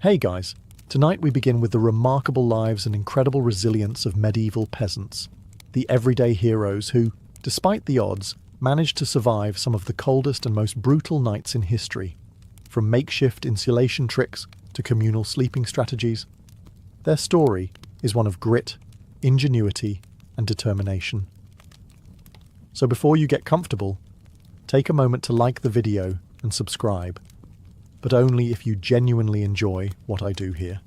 Hey guys, tonight we begin with the remarkable lives and incredible resilience of medieval peasants, the everyday heroes who, despite the odds, managed to survive some of the coldest and most brutal nights in history. From makeshift insulation tricks to communal sleeping strategies, their story is one of grit, ingenuity, and determination. So before you get comfortable, take a moment to like the video and subscribe, but only if you genuinely enjoy what I do here.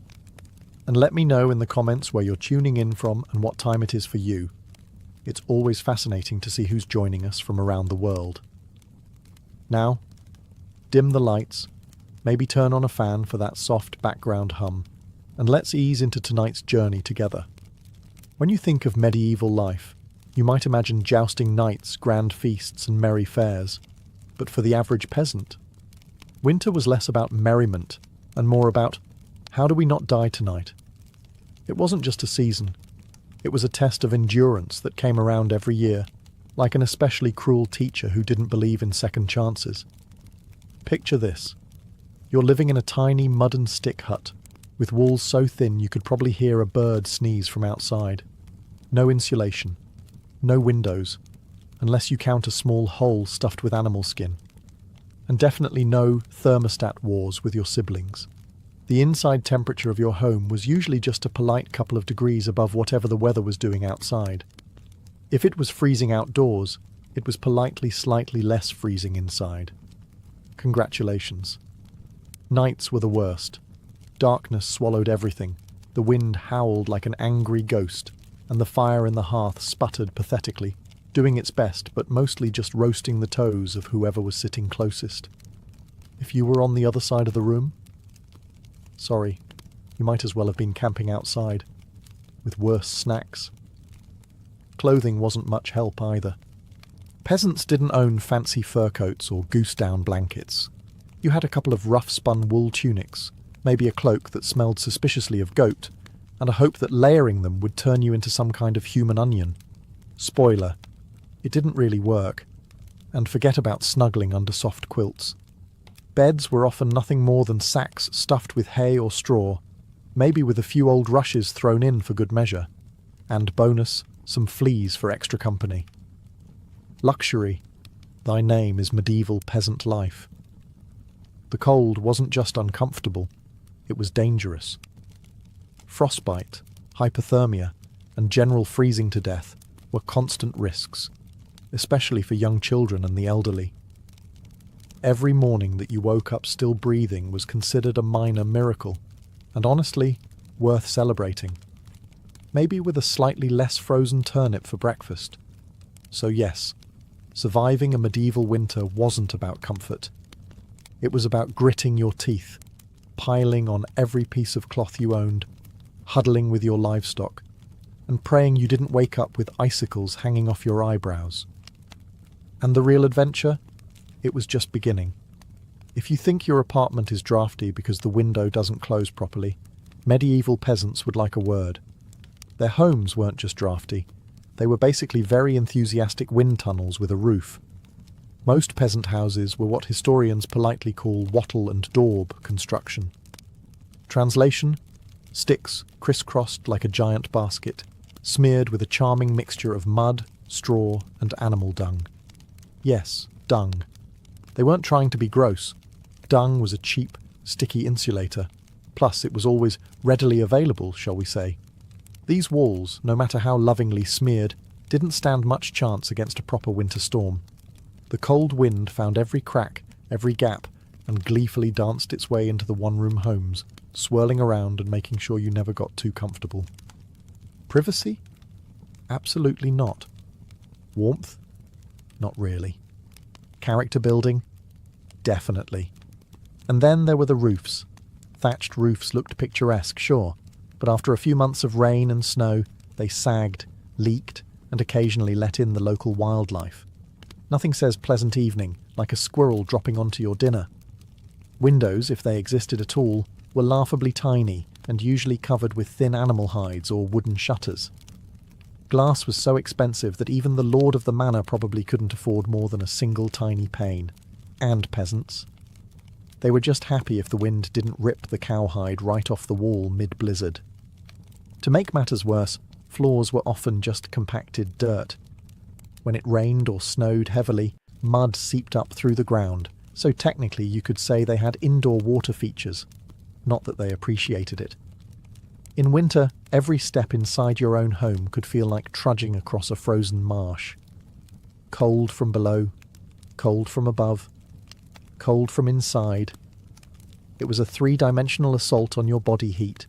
And let me know in the comments where you're tuning in from and what time it is for you. It's always fascinating to see who's joining us from around the world. Now, dim the lights, maybe turn on a fan for that soft background hum, and let's ease into tonight's journey together. When you think of medieval life, you might imagine jousting knights, grand feasts, and merry fairs. But for the average peasant, winter was less about merriment and more about, how do we not die tonight? It wasn't just a season. It was a test of endurance that came around every year, like an especially cruel teacher who didn't believe in second chances. Picture this. You're living in a tiny mud and stick hut, with walls so thin you could probably hear a bird sneeze from outside. No insulation. No windows, unless you count a small hole stuffed with animal skin. And definitely no thermostat wars with your siblings. The inside temperature of your home was usually just a polite couple of degrees above whatever the weather was doing outside. If it was freezing outdoors, it was politely slightly less freezing inside. Congratulations. Nights were the worst. Darkness swallowed everything. The wind howled like an angry ghost, and the fire in the hearth sputtered pathetically, doing its best but mostly just roasting the toes of whoever was sitting closest. If you were on the other side of the room, sorry, you might as well have been camping outside, with worse snacks. Clothing wasn't much help either. Peasants didn't own fancy fur coats or goose-down blankets. You had a couple of rough-spun wool tunics, maybe a cloak that smelled suspiciously of goat, and a hope that layering them would turn you into some kind of human onion. Spoiler, it didn't really work, and forget about snuggling under soft quilts. Beds were often nothing more than sacks stuffed with hay or straw, maybe with a few old rushes thrown in for good measure, and bonus, some fleas for extra company. Luxury, thy name is medieval peasant life. The cold wasn't just uncomfortable, it was dangerous. Frostbite, hypothermia, and general freezing to death were constant risks, especially for young children and the elderly. Every morning that you woke up still breathing was considered a minor miracle, and honestly, worth celebrating. Maybe with a slightly less frozen turnip for breakfast. So yes, surviving a medieval winter wasn't about comfort. It was about gritting your teeth, piling on every piece of cloth you owned, huddling with your livestock, and praying you didn't wake up with icicles hanging off your eyebrows. And the real adventure? It was just beginning. If you think your apartment is drafty because the window doesn't close properly, medieval peasants would like a word. Their homes weren't just drafty, they were basically very enthusiastic wind tunnels with a roof. Most peasant houses were what historians politely call wattle and daub construction. Translation: sticks crisscrossed like a giant basket, smeared with a charming mixture of mud, straw, and animal dung. Yes, dung. They weren't trying to be gross. Dung was a cheap, sticky insulator. Plus, it was always readily available, shall we say. These walls, no matter how lovingly smeared, didn't stand much chance against a proper winter storm. The cold wind found every crack, every gap, and gleefully danced its way into the one-room homes, swirling around and making sure you never got too comfortable. Privacy? Absolutely not. Warmth? Not really. Character building? Definitely. And then there were the roofs. Thatched roofs looked picturesque, sure, but after a few months of rain and snow, they sagged, leaked, and occasionally let in the local wildlife. Nothing says pleasant evening like a squirrel dropping onto your dinner. Windows, if they existed at all, were laughably tiny and usually covered with thin animal hides or wooden shutters. Glass was so expensive that even the lord of the manor probably couldn't afford more than a single tiny pane. And peasants. They were just happy if the wind didn't rip the cowhide right off the wall mid-blizzard. To make matters worse, floors were often just compacted dirt. When it rained or snowed heavily, mud seeped up through the ground, so technically you could say they had indoor water features. Not that they appreciated it. In winter, every step inside your own home could feel like trudging across a frozen marsh. Cold from below, cold from above, cold from inside. It was a three-dimensional assault on your body heat.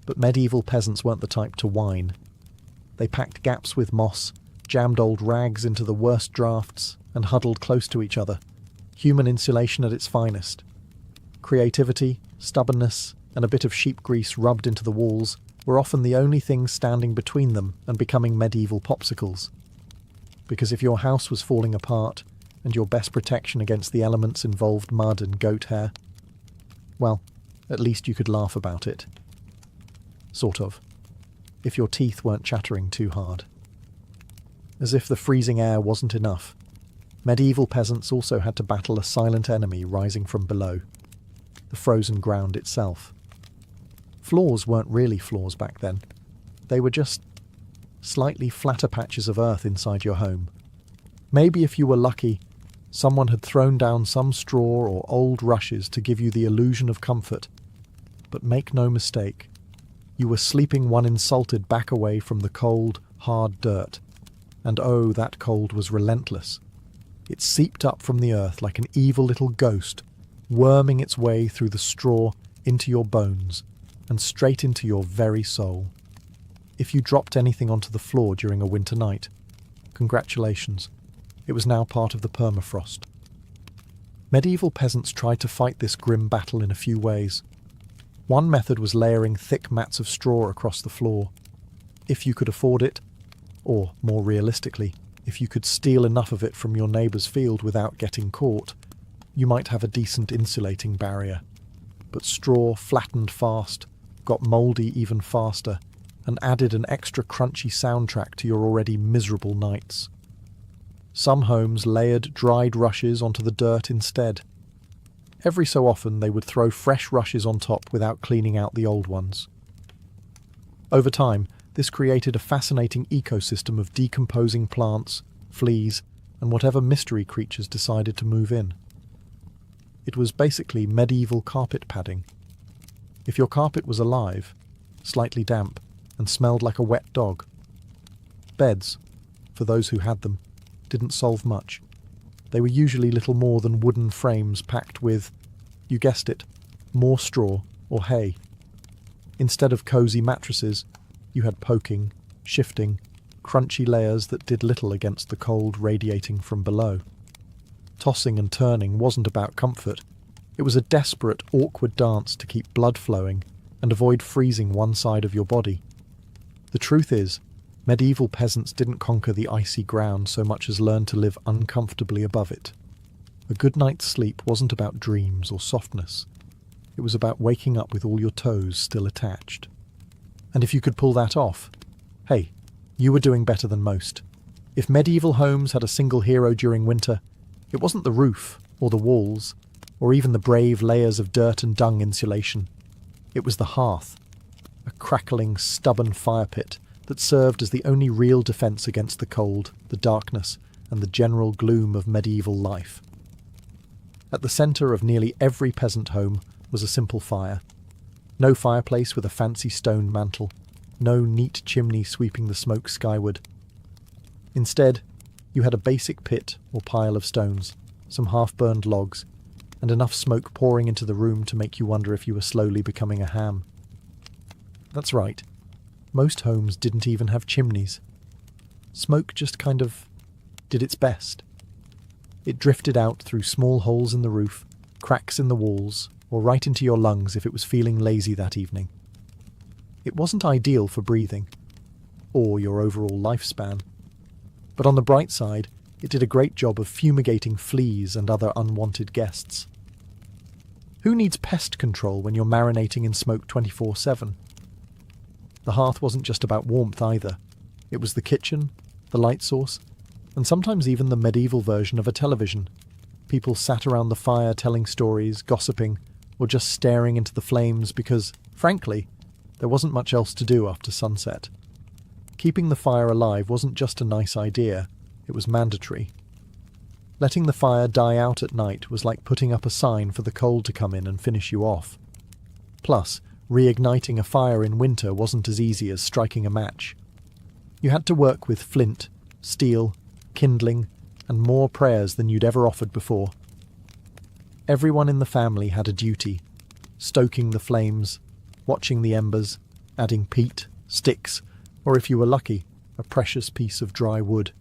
But medieval peasants weren't the type to whine. They packed gaps with moss, jammed old rags into the worst drafts, and huddled close to each other. Human insulation at its finest. Creativity, stubbornness, and a bit of sheep grease rubbed into the walls were often the only things standing between them and becoming medieval popsicles. Because if your house was falling apart, and your best protection against the elements involved mud and goat hair, well, at least you could laugh about it. Sort of. If your teeth weren't chattering too hard. As if the freezing air wasn't enough, medieval peasants also had to battle a silent enemy rising from below, the frozen ground itself. Floors weren't really floors back then. They were just slightly flatter patches of earth inside your home. Maybe if you were lucky, someone had thrown down some straw or old rushes to give you the illusion of comfort. But make no mistake, you were sleeping one insulted back away from the cold, hard dirt. And oh, that cold was relentless. It seeped up from the earth like an evil little ghost, worming its way through the straw into your bones and straight into your very soul. If you dropped anything onto the floor during a winter night, congratulations, it was now part of the permafrost. Medieval peasants tried to fight this grim battle in a few ways. One method was layering thick mats of straw across the floor. If you could afford it, or more realistically, if you could steal enough of it from your neighbour's field without getting caught, you might have a decent insulating barrier. But straw flattened fast, got mouldy even faster, and added an extra crunchy soundtrack to your already miserable nights. Some homes layered dried rushes onto the dirt instead. Every so often they would throw fresh rushes on top without cleaning out the old ones. Over time, this created a fascinating ecosystem of decomposing plants, fleas, and whatever mystery creatures decided to move in. It was basically medieval carpet padding. If your carpet was alive, slightly damp, and smelled like a wet dog. Beds, for those who had them, didn't solve much. They were usually little more than wooden frames packed with, you guessed it, more straw or hay. Instead of cosy mattresses, you had poking, shifting, crunchy layers that did little against the cold radiating from below. Tossing and turning wasn't about comfort. It was a desperate, awkward dance to keep blood flowing and avoid freezing one side of your body. The truth is, medieval peasants didn't conquer the icy ground so much as learn to live uncomfortably above it. A good night's sleep wasn't about dreams or softness. It was about waking up with all your toes still attached. And if you could pull that off, hey, you were doing better than most. If medieval homes had a single hero during winter, it wasn't the roof, or the walls, or even the brave layers of dirt and dung insulation. It was the hearth, a crackling, stubborn fire pit that served as the only real defence against the cold, the darkness, and the general gloom of medieval life. At the centre of nearly every peasant home was a simple fire. No fireplace with a fancy stone mantel, no neat chimney sweeping the smoke skyward. Instead, you had a basic pit or pile of stones, some half-burned logs, and enough smoke pouring into the room to make you wonder if you were slowly becoming a ham. That's right. Most homes didn't even have chimneys. Smoke just kind of did its best. It drifted out through small holes in the roof, cracks in the walls, or right into your lungs if it was feeling lazy that evening. It wasn't ideal for breathing, or your overall lifespan. But on the bright side, it did a great job of fumigating fleas and other unwanted guests. Who needs pest control when you're marinating in smoke 24/7? The hearth wasn't just about warmth either. It was the kitchen, the light source, and sometimes even the medieval version of a television. People sat around the fire telling stories, gossiping, or just staring into the flames because, frankly, there wasn't much else to do after sunset. Keeping the fire alive wasn't just a nice idea, it was mandatory. Letting the fire die out at night was like putting up a sign for the cold to come in and finish you off. Plus, reigniting a fire in winter wasn't as easy as striking a match. You had to work with flint, steel, kindling, and more prayers than you'd ever offered before. Everyone in the family had a duty, stoking the flames, watching the embers, adding peat, sticks, or if you were lucky, a precious piece of dry wood.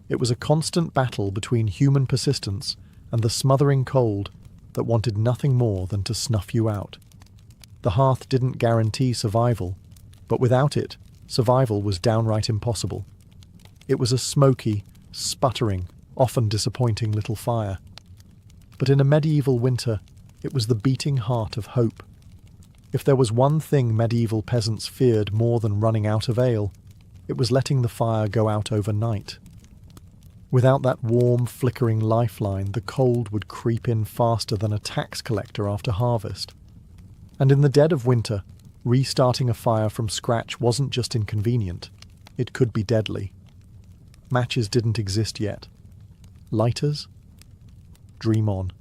It was a constant battle between human persistence and the smothering cold that wanted nothing more than to snuff you out. The hearth didn't guarantee survival, but without it, survival was downright impossible. It was a smoky, sputtering, often disappointing little fire. But in a medieval winter, it was the beating heart of hope. If there was one thing medieval peasants feared more than running out of ale, it was letting the fire go out overnight. Without that warm, flickering lifeline, the cold would creep in faster than a tax collector after harvest. And in the dead of winter, restarting a fire from scratch wasn't just inconvenient, it could be deadly. Matches didn't exist yet. Lighters? Dream on.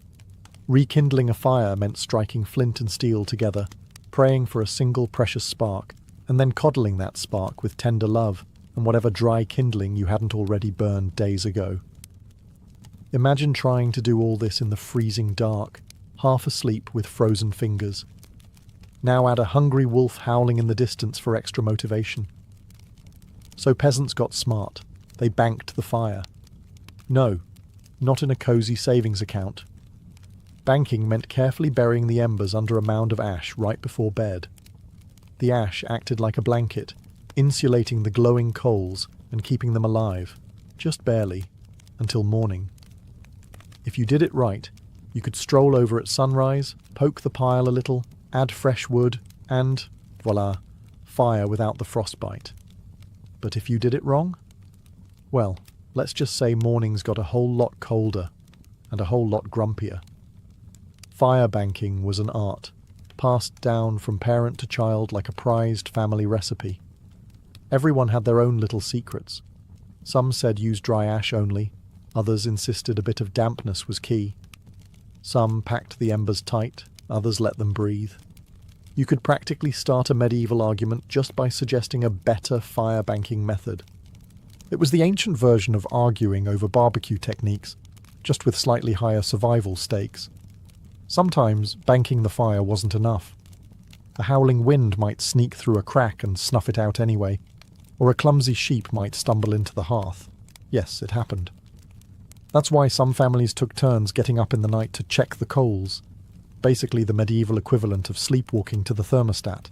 Rekindling a fire meant striking flint and steel together, praying for a single precious spark, and then coddling that spark with tender love and whatever dry kindling you hadn't already burned days ago. Imagine trying to do all this in the freezing dark, half asleep with frozen fingers. Now add a hungry wolf howling in the distance for extra motivation. So peasants got smart. They banked the fire. No, not in a cozy savings account. Banking meant carefully burying the embers under a mound of ash right before bed. The ash acted like a blanket, insulating the glowing coals and keeping them alive, just barely, until morning. If you did it right, you could stroll over at sunrise, poke the pile a little, add fresh wood, and, voila, fire without the frostbite. But if you did it wrong? Well, let's just say mornings got a whole lot colder and a whole lot grumpier. Fire banking was an art, passed down from parent to child like a prized family recipe. Everyone had their own little secrets. Some said use dry ash only, others insisted a bit of dampness was key. Some packed the embers tight, others let them breathe. You could practically start a medieval argument just by suggesting a better fire banking method. It was the ancient version of arguing over barbecue techniques, just with slightly higher survival stakes. Sometimes banking the fire wasn't enough. A howling wind might sneak through a crack and snuff it out anyway, or a clumsy sheep might stumble into the hearth. Yes, it happened. That's why some families took turns getting up in the night to check the coals, basically the medieval equivalent of sleepwalking to the thermostat.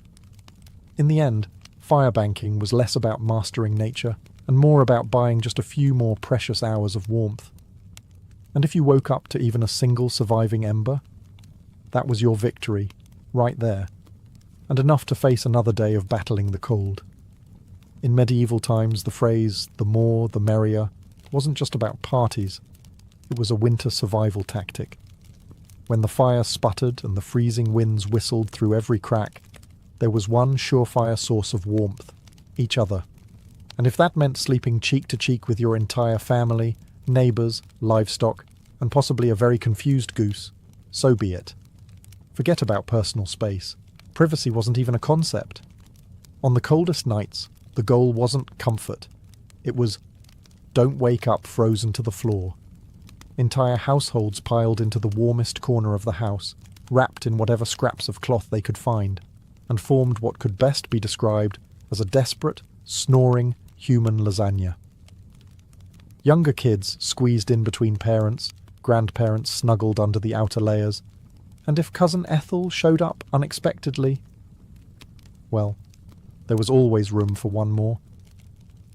In the end, fire banking was less about mastering nature and more about buying just a few more precious hours of warmth. And if you woke up to even a single surviving ember, that was your victory, right there, and enough to face another day of battling the cold. In medieval times, the phrase, "the more, the merrier," wasn't just about parties. It was a winter survival tactic. When the fire sputtered and the freezing winds whistled through every crack, there was one surefire source of warmth, each other. And if that meant sleeping cheek to cheek with your entire family, neighbours, livestock, and possibly a very confused goose, so be it. Forget about personal space. Privacy wasn't even a concept. On the coldest nights, the goal wasn't comfort. It was, don't wake up frozen to the floor. Entire households piled into the warmest corner of the house, wrapped in whatever scraps of cloth they could find, and formed what could best be described as a desperate, snoring, human lasagna. Younger kids squeezed in between parents, grandparents snuggled under the outer layers, and if Cousin Ethel showed up unexpectedly, well, there was always room for one more.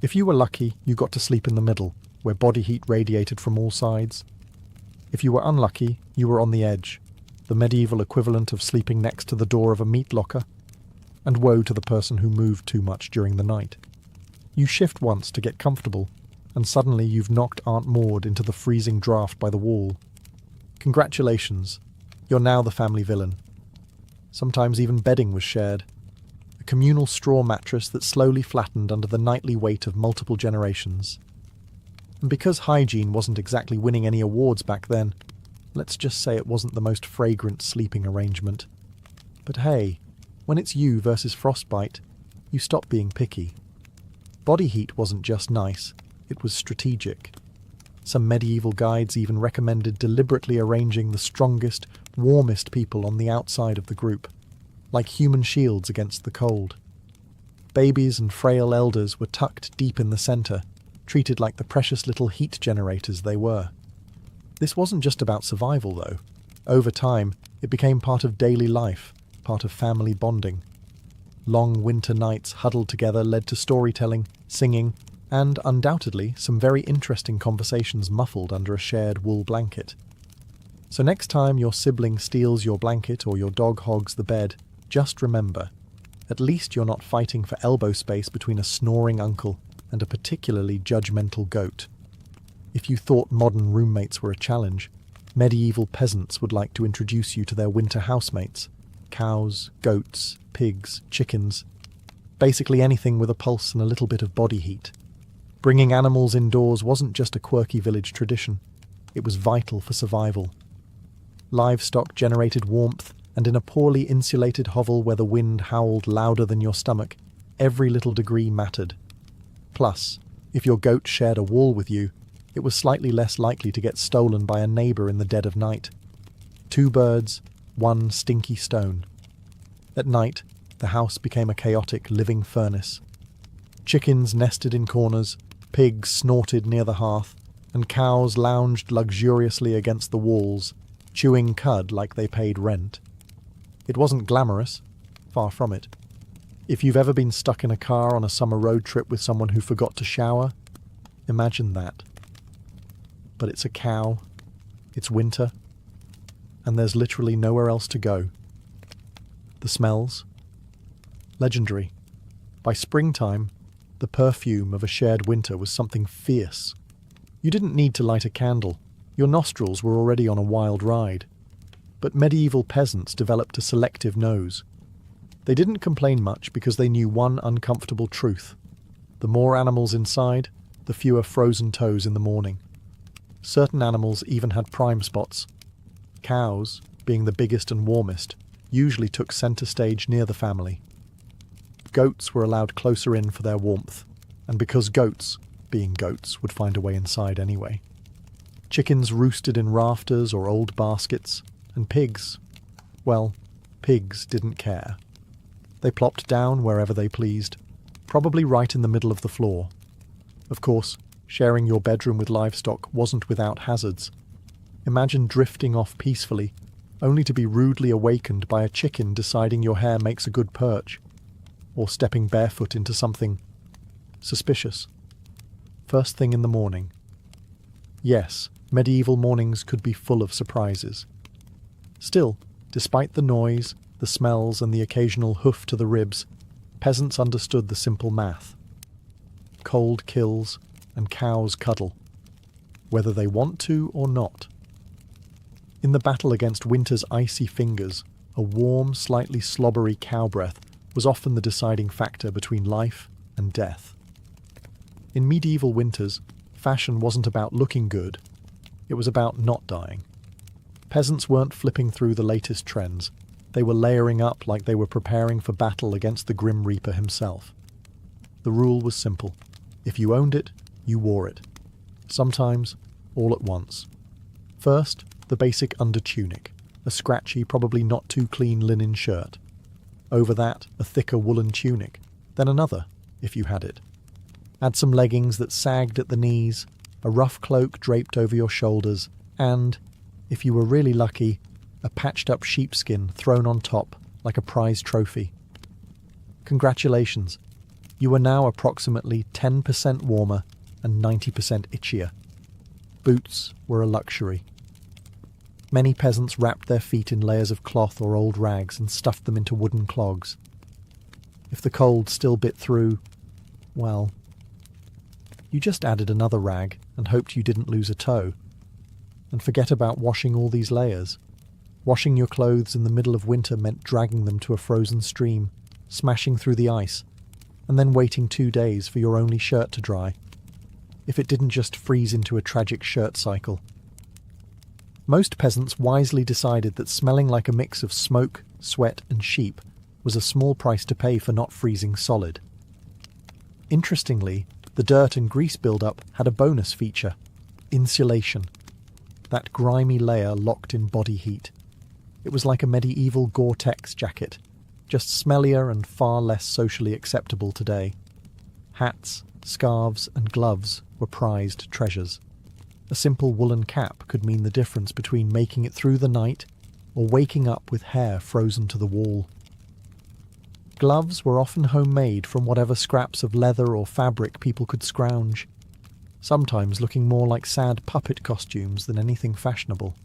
If you were lucky, you got to sleep in the middle, where body heat radiated from all sides. If you were unlucky, you were on the edge, the medieval equivalent of sleeping next to the door of a meat locker. And woe to the person who moved too much during the night. You shift once to get comfortable, and suddenly you've knocked Aunt Maud into the freezing draft by the wall. Congratulations, you're now the family villain. Sometimes even bedding was shared. A communal straw mattress that slowly flattened under the nightly weight of multiple generations. And because hygiene wasn't exactly winning any awards back then, let's just say it wasn't the most fragrant sleeping arrangement. But hey, when it's you versus frostbite, you stop being picky. Body heat wasn't just nice, it was strategic. Some medieval guides even recommended deliberately arranging the strongest, warmest people on the outside of the group, like human shields against the cold. Babies and frail elders were tucked deep in the centre, treated like the precious little heat generators they were. This wasn't just about survival, though. Over time, it became part of daily life, part of family bonding. Long winter nights huddled together led to storytelling, singing, and undoubtedly some very interesting conversations muffled under a shared wool blanket. So next time your sibling steals your blanket or your dog hogs the bed, just remember, at least you're not fighting for elbow space between a snoring uncle and a particularly judgmental goat. If you thought modern roommates were a challenge, medieval peasants would like to introduce you to their winter housemates: cows, goats, pigs, chickens, basically anything with a pulse and a little bit of body heat. Bringing animals indoors wasn't just a quirky village tradition, it was vital for survival. Livestock generated warmth, and in a poorly insulated hovel where the wind howled louder than your stomach, every little degree mattered. Plus, if your goat shared a wall with you, it was slightly less likely to get stolen by a neighbour in the dead of night. 2 birds, 1 stinky stone. At night, the house became a chaotic living furnace. Chickens nested in corners, pigs snorted near the hearth, and cows lounged luxuriously against the walls, chewing cud like they paid rent. It wasn't glamorous, far from it. If you've ever been stuck in a car on a summer road trip with someone who forgot to shower, imagine that. But it's a cow, it's winter, and there's literally nowhere else to go. The smells? Legendary. By springtime, the perfume of a shared winter was something fierce. You didn't need to light a candle. Your nostrils were already on a wild ride. But medieval peasants developed a selective nose. They didn't complain much because they knew one uncomfortable truth. The more animals inside, the fewer frozen toes in the morning. Certain animals even had prime spots. Cows, being the biggest and warmest, usually took centre stage near the family. Goats were allowed closer in for their warmth, and because goats, being goats, would find a way inside anyway. Chickens roosted in rafters or old baskets, and pigs, well, pigs didn't care. They plopped down wherever they pleased, probably right in the middle of the floor. Of course, sharing your bedroom with livestock wasn't without hazards. Imagine drifting off peacefully, only to be rudely awakened by a chicken deciding your hair makes a good perch, or stepping barefoot into something suspicious. First thing in the morning. Yes, medieval mornings could be full of surprises. Still, despite the noise, the smells, and the occasional hoof to the ribs, peasants understood the simple math. Cold kills, and cows cuddle, whether they want to or not. In the battle against winter's icy fingers, a warm, slightly slobbery cow breath was often the deciding factor between life and death. In medieval winters, fashion wasn't about looking good, it was about not dying. Peasants weren't flipping through the latest trends, they were layering up like they were preparing for battle against the Grim Reaper himself. The rule was simple. If you owned it, you wore it. Sometimes, all at once. First, the basic undertunic, a scratchy, probably not too clean linen shirt. Over that, a thicker woolen tunic, then another, if you had it. Add some leggings that sagged at the knees, a rough cloak draped over your shoulders, and, if you were really lucky, a patched-up sheepskin thrown on top like a prize trophy. Congratulations, you are now approximately 10% warmer and 90% itchier. Boots were a luxury. Many peasants wrapped their feet in layers of cloth or old rags and stuffed them into wooden clogs. If the cold still bit through, well, you just added another rag and hoped you didn't lose a toe. and forget about washing all these layers. Washing your clothes in the middle of winter meant dragging them to a frozen stream, smashing through the ice, and then waiting 2 days for your only shirt to dry, if it didn't just freeze into a tragic shirt cycle. Most peasants wisely decided that smelling like a mix of smoke, sweat, and sheep was a small price to pay for not freezing solid. Interestingly, the dirt and grease buildup had a bonus feature: insulation. That grimy layer locked in body heat. It was like a medieval Gore-Tex jacket, just smellier and far less socially acceptable today. Hats, scarves, and gloves were prized treasures. A simple woolen cap could mean the difference between making it through the night or waking up with hair frozen to the wall. Gloves were often homemade from whatever scraps of leather or fabric people could scrounge, sometimes looking more like sad puppet costumes than anything fashionable.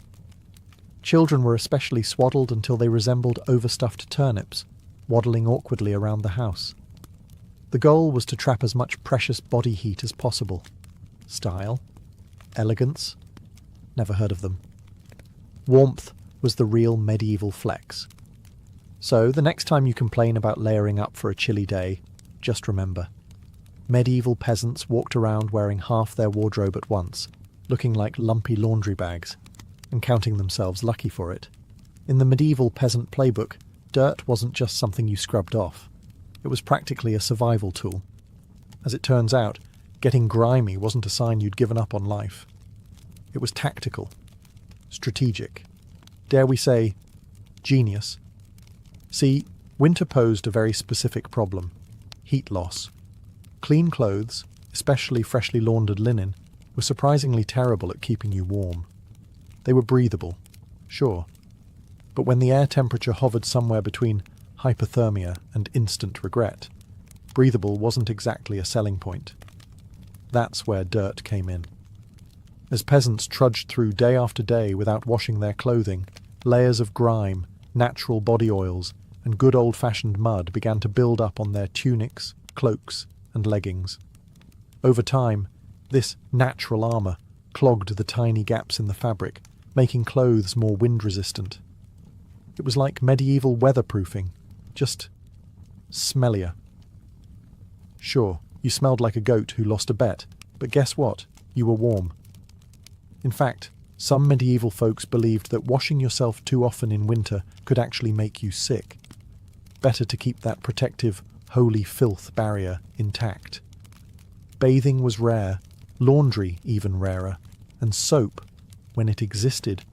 Children were especially swaddled until they resembled overstuffed turnips, waddling awkwardly around the house. The goal was to trap as much precious body heat as possible. Style? Elegance? Never heard of them. Warmth was the real medieval flex. So, the next time you complain about layering up for a chilly day, just remember, medieval peasants walked around wearing half their wardrobe at once, looking like lumpy laundry bags, and counting themselves lucky for it. In the medieval peasant playbook, dirt wasn't just something you scrubbed off. It was practically a survival tool. As it turns out, getting grimy wasn't a sign you'd given up on life. It was tactical, strategic, dare we say, genius. See, winter posed a very specific problem: heat loss. Clean clothes, especially freshly laundered linen, were surprisingly terrible at keeping you warm. They were breathable, sure, but when the air temperature hovered somewhere between hypothermia and instant regret, breathable wasn't exactly a selling point. That's where dirt came in. As peasants trudged through day after day without washing their clothing, layers of grime, natural body oils, and good old-fashioned mud began to build up on their tunics, cloaks, and leggings. Over time, this natural armour clogged the tiny gaps in the fabric, making clothes more wind-resistant. It was like medieval weatherproofing, just smellier. Sure, you smelled like a goat who lost a bet, but guess what? You were warm. In fact, some medieval folks believed that washing yourself too often in winter could actually make you sick. Better to keep that protective, holy filth barrier intact. Bathing was rare, laundry even rarer, and soap, when it existed,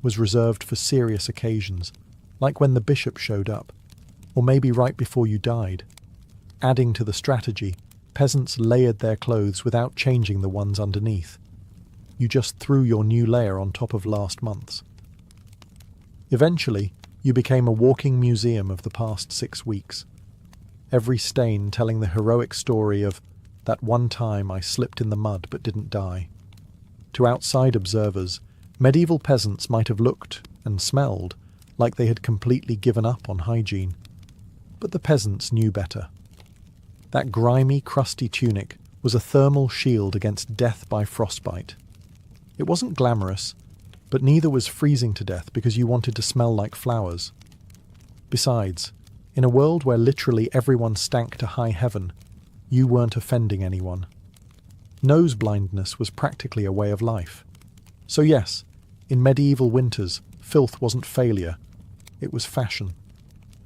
was reserved for serious occasions, like when the bishop showed up, or maybe right before you died. Adding to the strategy, peasants layered their clothes without changing the ones underneath. You just threw your new layer on top of last month's. Eventually, you became a walking museum of the past 6 weeks. Every stain telling the heroic story of that one time I slipped in the mud but didn't die. To outside observers, medieval peasants might have looked and smelled like they had completely given up on hygiene. But the peasants knew better. That grimy, crusty tunic was a thermal shield against death by frostbite. It wasn't glamorous, but neither was freezing to death because you wanted to smell like flowers. Besides, in a world where literally everyone stank to high heaven, you weren't offending anyone. Nose blindness was practically a way of life. So yes, in medieval winters, filth wasn't failure. It was fashion.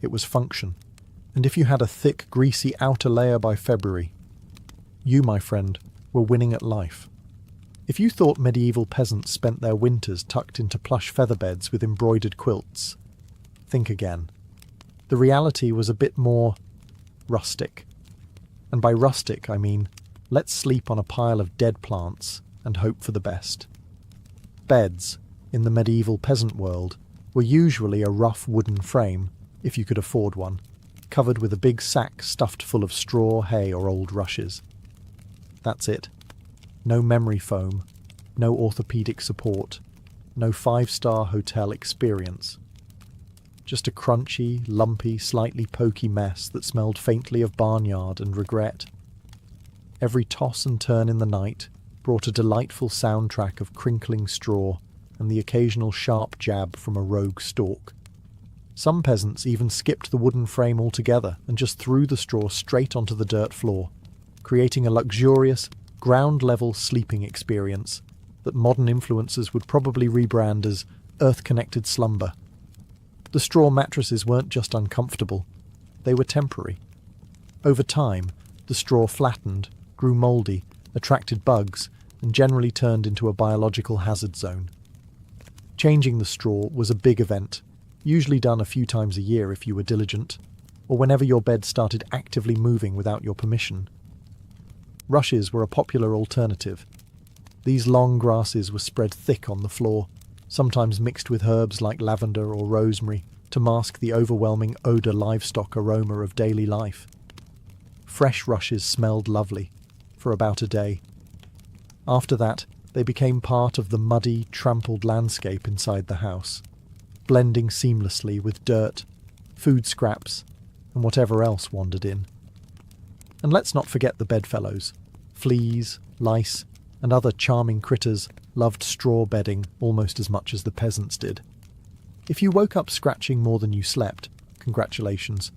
It was function. And if you had a thick, greasy outer layer by February, you, my friend, were winning at life. If you thought medieval peasants spent their winters tucked into plush feather beds with embroidered quilts, think again. The reality was a bit more rustic. And by rustic, I mean, let's sleep on a pile of dead plants and hope for the best. Beds, in the medieval peasant world, were usually a rough wooden frame, if you could afford one, covered with a big sack stuffed full of straw, hay, or old rushes. That's it. No memory foam, no orthopedic support, no 5-star hotel experience. Just a crunchy, lumpy, slightly pokey mess that smelled faintly of barnyard and regret. Every toss and turn in the night brought a delightful soundtrack of crinkling straw, and the occasional sharp jab from a rogue stalk. Some peasants even skipped the wooden frame altogether and just threw the straw straight onto the dirt floor, creating a luxurious, ground-level sleeping experience that modern influencers would probably rebrand as earth-connected slumber. The straw mattresses weren't just uncomfortable, they were temporary. Over time, the straw flattened, grew mouldy, attracted bugs, and generally turned into a biological hazard zone. Changing the straw was a big event, usually done a few times a year if you were diligent, or whenever your bed started actively moving without your permission. Rushes were a popular alternative. These long grasses were spread thick on the floor, sometimes mixed with herbs like lavender or rosemary to mask the overwhelming odour livestock aroma of daily life. Fresh rushes smelled lovely, for about a day. After that, they became part of the muddy, trampled landscape inside the house, blending seamlessly with dirt, food scraps, and whatever else wandered in. And let's not forget the bedfellows. Fleas, lice, and other charming critters loved straw bedding almost as much as the peasants did. If you woke up scratching more than you slept, congratulations.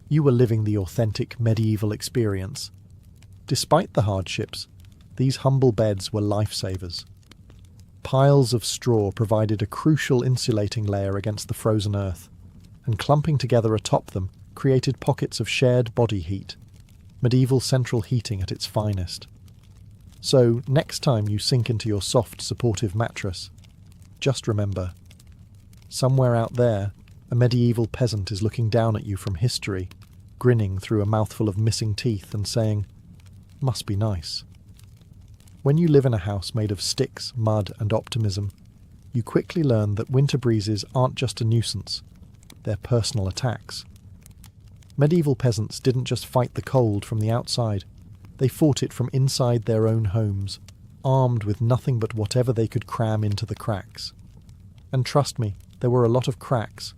You were living the authentic medieval experience. Despite the hardships, these humble beds were lifesavers. Piles of straw provided a crucial insulating layer against the frozen earth, and clumping together atop them created pockets of shared body heat, medieval central heating at its finest. So, next time you sink into your soft, supportive mattress, just remember, somewhere out there, a medieval peasant is looking down at you from history, grinning through a mouthful of missing teeth and saying, "Must be nice." When you live in a house made of sticks, mud, and optimism, you quickly learn that winter breezes aren't just a nuisance, they're personal attacks. Medieval peasants didn't just fight the cold from the outside, they fought it from inside their own homes, armed with nothing but whatever they could cram into the cracks. And trust me, there were a lot of cracks.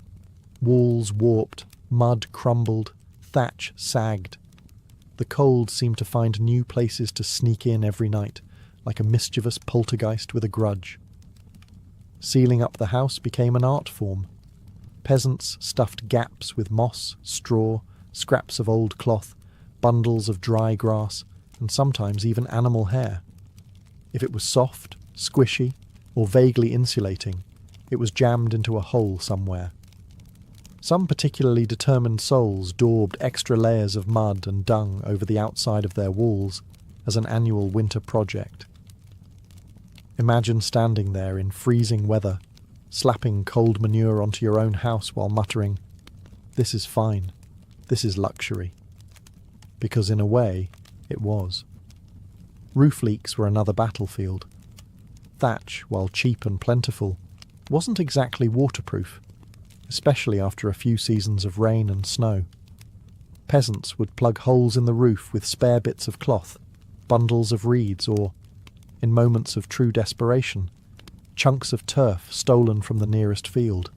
Walls warped, mud crumbled, thatch sagged. The cold seemed to find new places to sneak in every night, like a mischievous poltergeist with a grudge. Sealing up the house became an art form. Peasants stuffed gaps with moss, straw, scraps of old cloth, bundles of dry grass, and sometimes even animal hair. If it was soft, squishy, or vaguely insulating, it was jammed into a hole somewhere. Some particularly determined souls daubed extra layers of mud and dung over the outside of their walls as an annual winter project. Imagine standing there in freezing weather, slapping cold manure onto your own house while muttering, "This is fine, this is luxury." Because in a way, it was. Roof leaks were another battlefield. Thatch, while cheap and plentiful, wasn't exactly waterproof, especially after a few seasons of rain and snow. Peasants would plug holes in the roof with spare bits of cloth, bundles of reeds, or, in moments of true desperation, chunks of turf stolen from the nearest field.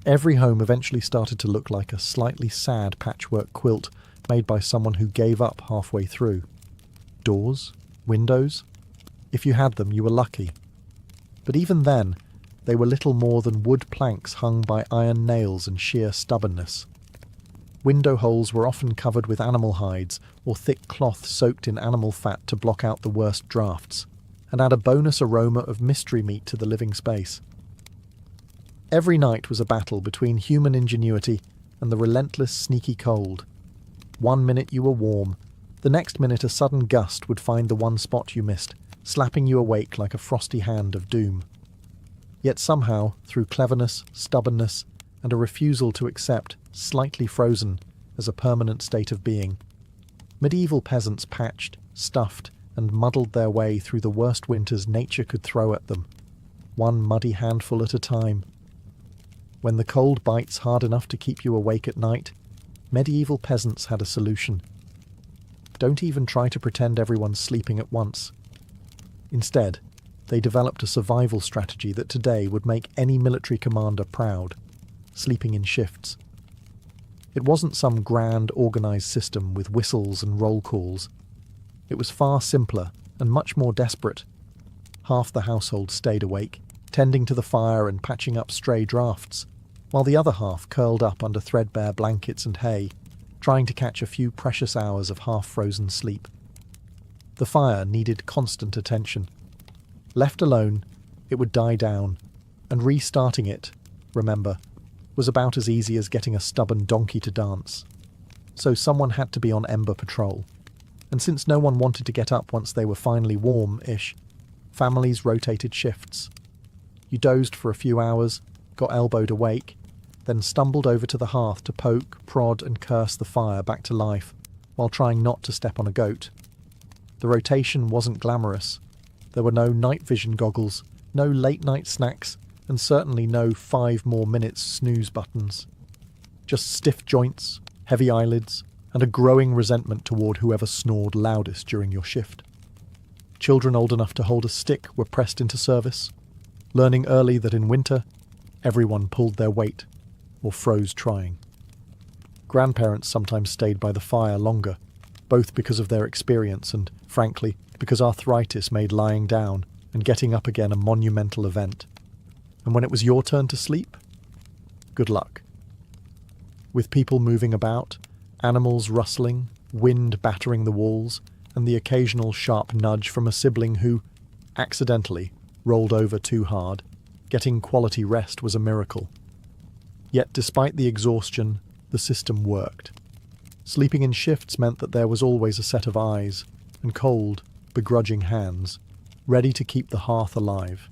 Every home eventually started to look like a slightly sad patchwork quilt made by someone who gave up halfway through. Doors? Windows? If you had them, you were lucky. But even then, they were little more than wood planks hung by iron nails and sheer stubbornness. Window holes were often covered with animal hides or thick cloth soaked in animal fat to block out the worst drafts, and add a bonus aroma of mystery meat to the living space. Every night was a battle between human ingenuity and the relentless, sneaky cold. One minute you were warm, the next minute a sudden gust would find the one spot you missed, slapping you awake like a frosty hand of doom. Yet somehow, through cleverness, stubbornness, and a refusal to accept slightly frozen as a permanent state of being, medieval peasants patched, stuffed, and muddled their way through the worst winters nature could throw at them, one muddy handful at a time. When the cold bites hard enough to keep you awake at night, medieval peasants had a solution. Don't even try to pretend everyone's sleeping at once. Instead, they developed a survival strategy that today would make any military commander proud: sleeping in shifts. It wasn't some grand, organised system with whistles and roll calls. It was far simpler and much more desperate. Half the household stayed awake, tending to the fire and patching up stray drafts, while the other half curled up under threadbare blankets and hay, trying to catch a few precious hours of half-frozen sleep. The fire needed constant attention. Left alone, it would die down, and restarting it, remember, was about as easy as getting a stubborn donkey to dance. So someone had to be on ember patrol, and since no one wanted to get up once they were finally warm-ish, families rotated shifts. You dozed for a few hours, got elbowed awake, then stumbled over to the hearth to poke, prod and curse the fire back to life, while trying not to step on a goat. The rotation wasn't glamorous. There were no night vision goggles, no late-night snacks, and certainly no 5 more minutes snooze buttons. Just stiff joints, heavy eyelids, and a growing resentment toward whoever snored loudest during your shift. Children old enough to hold a stick were pressed into service, learning early that in winter, everyone pulled their weight, or froze trying. Grandparents sometimes stayed by the fire longer, both because of their experience and, frankly, because arthritis made lying down and getting up again a monumental event. And when it was your turn to sleep, good luck. With people moving about, animals rustling, wind battering the walls, and the occasional sharp nudge from a sibling who, accidentally, rolled over too hard, getting quality rest was a miracle. Yet despite the exhaustion, the system worked. Sleeping in shifts meant that there was always a set of eyes, and cold, begrudging hands, ready to keep the hearth alive.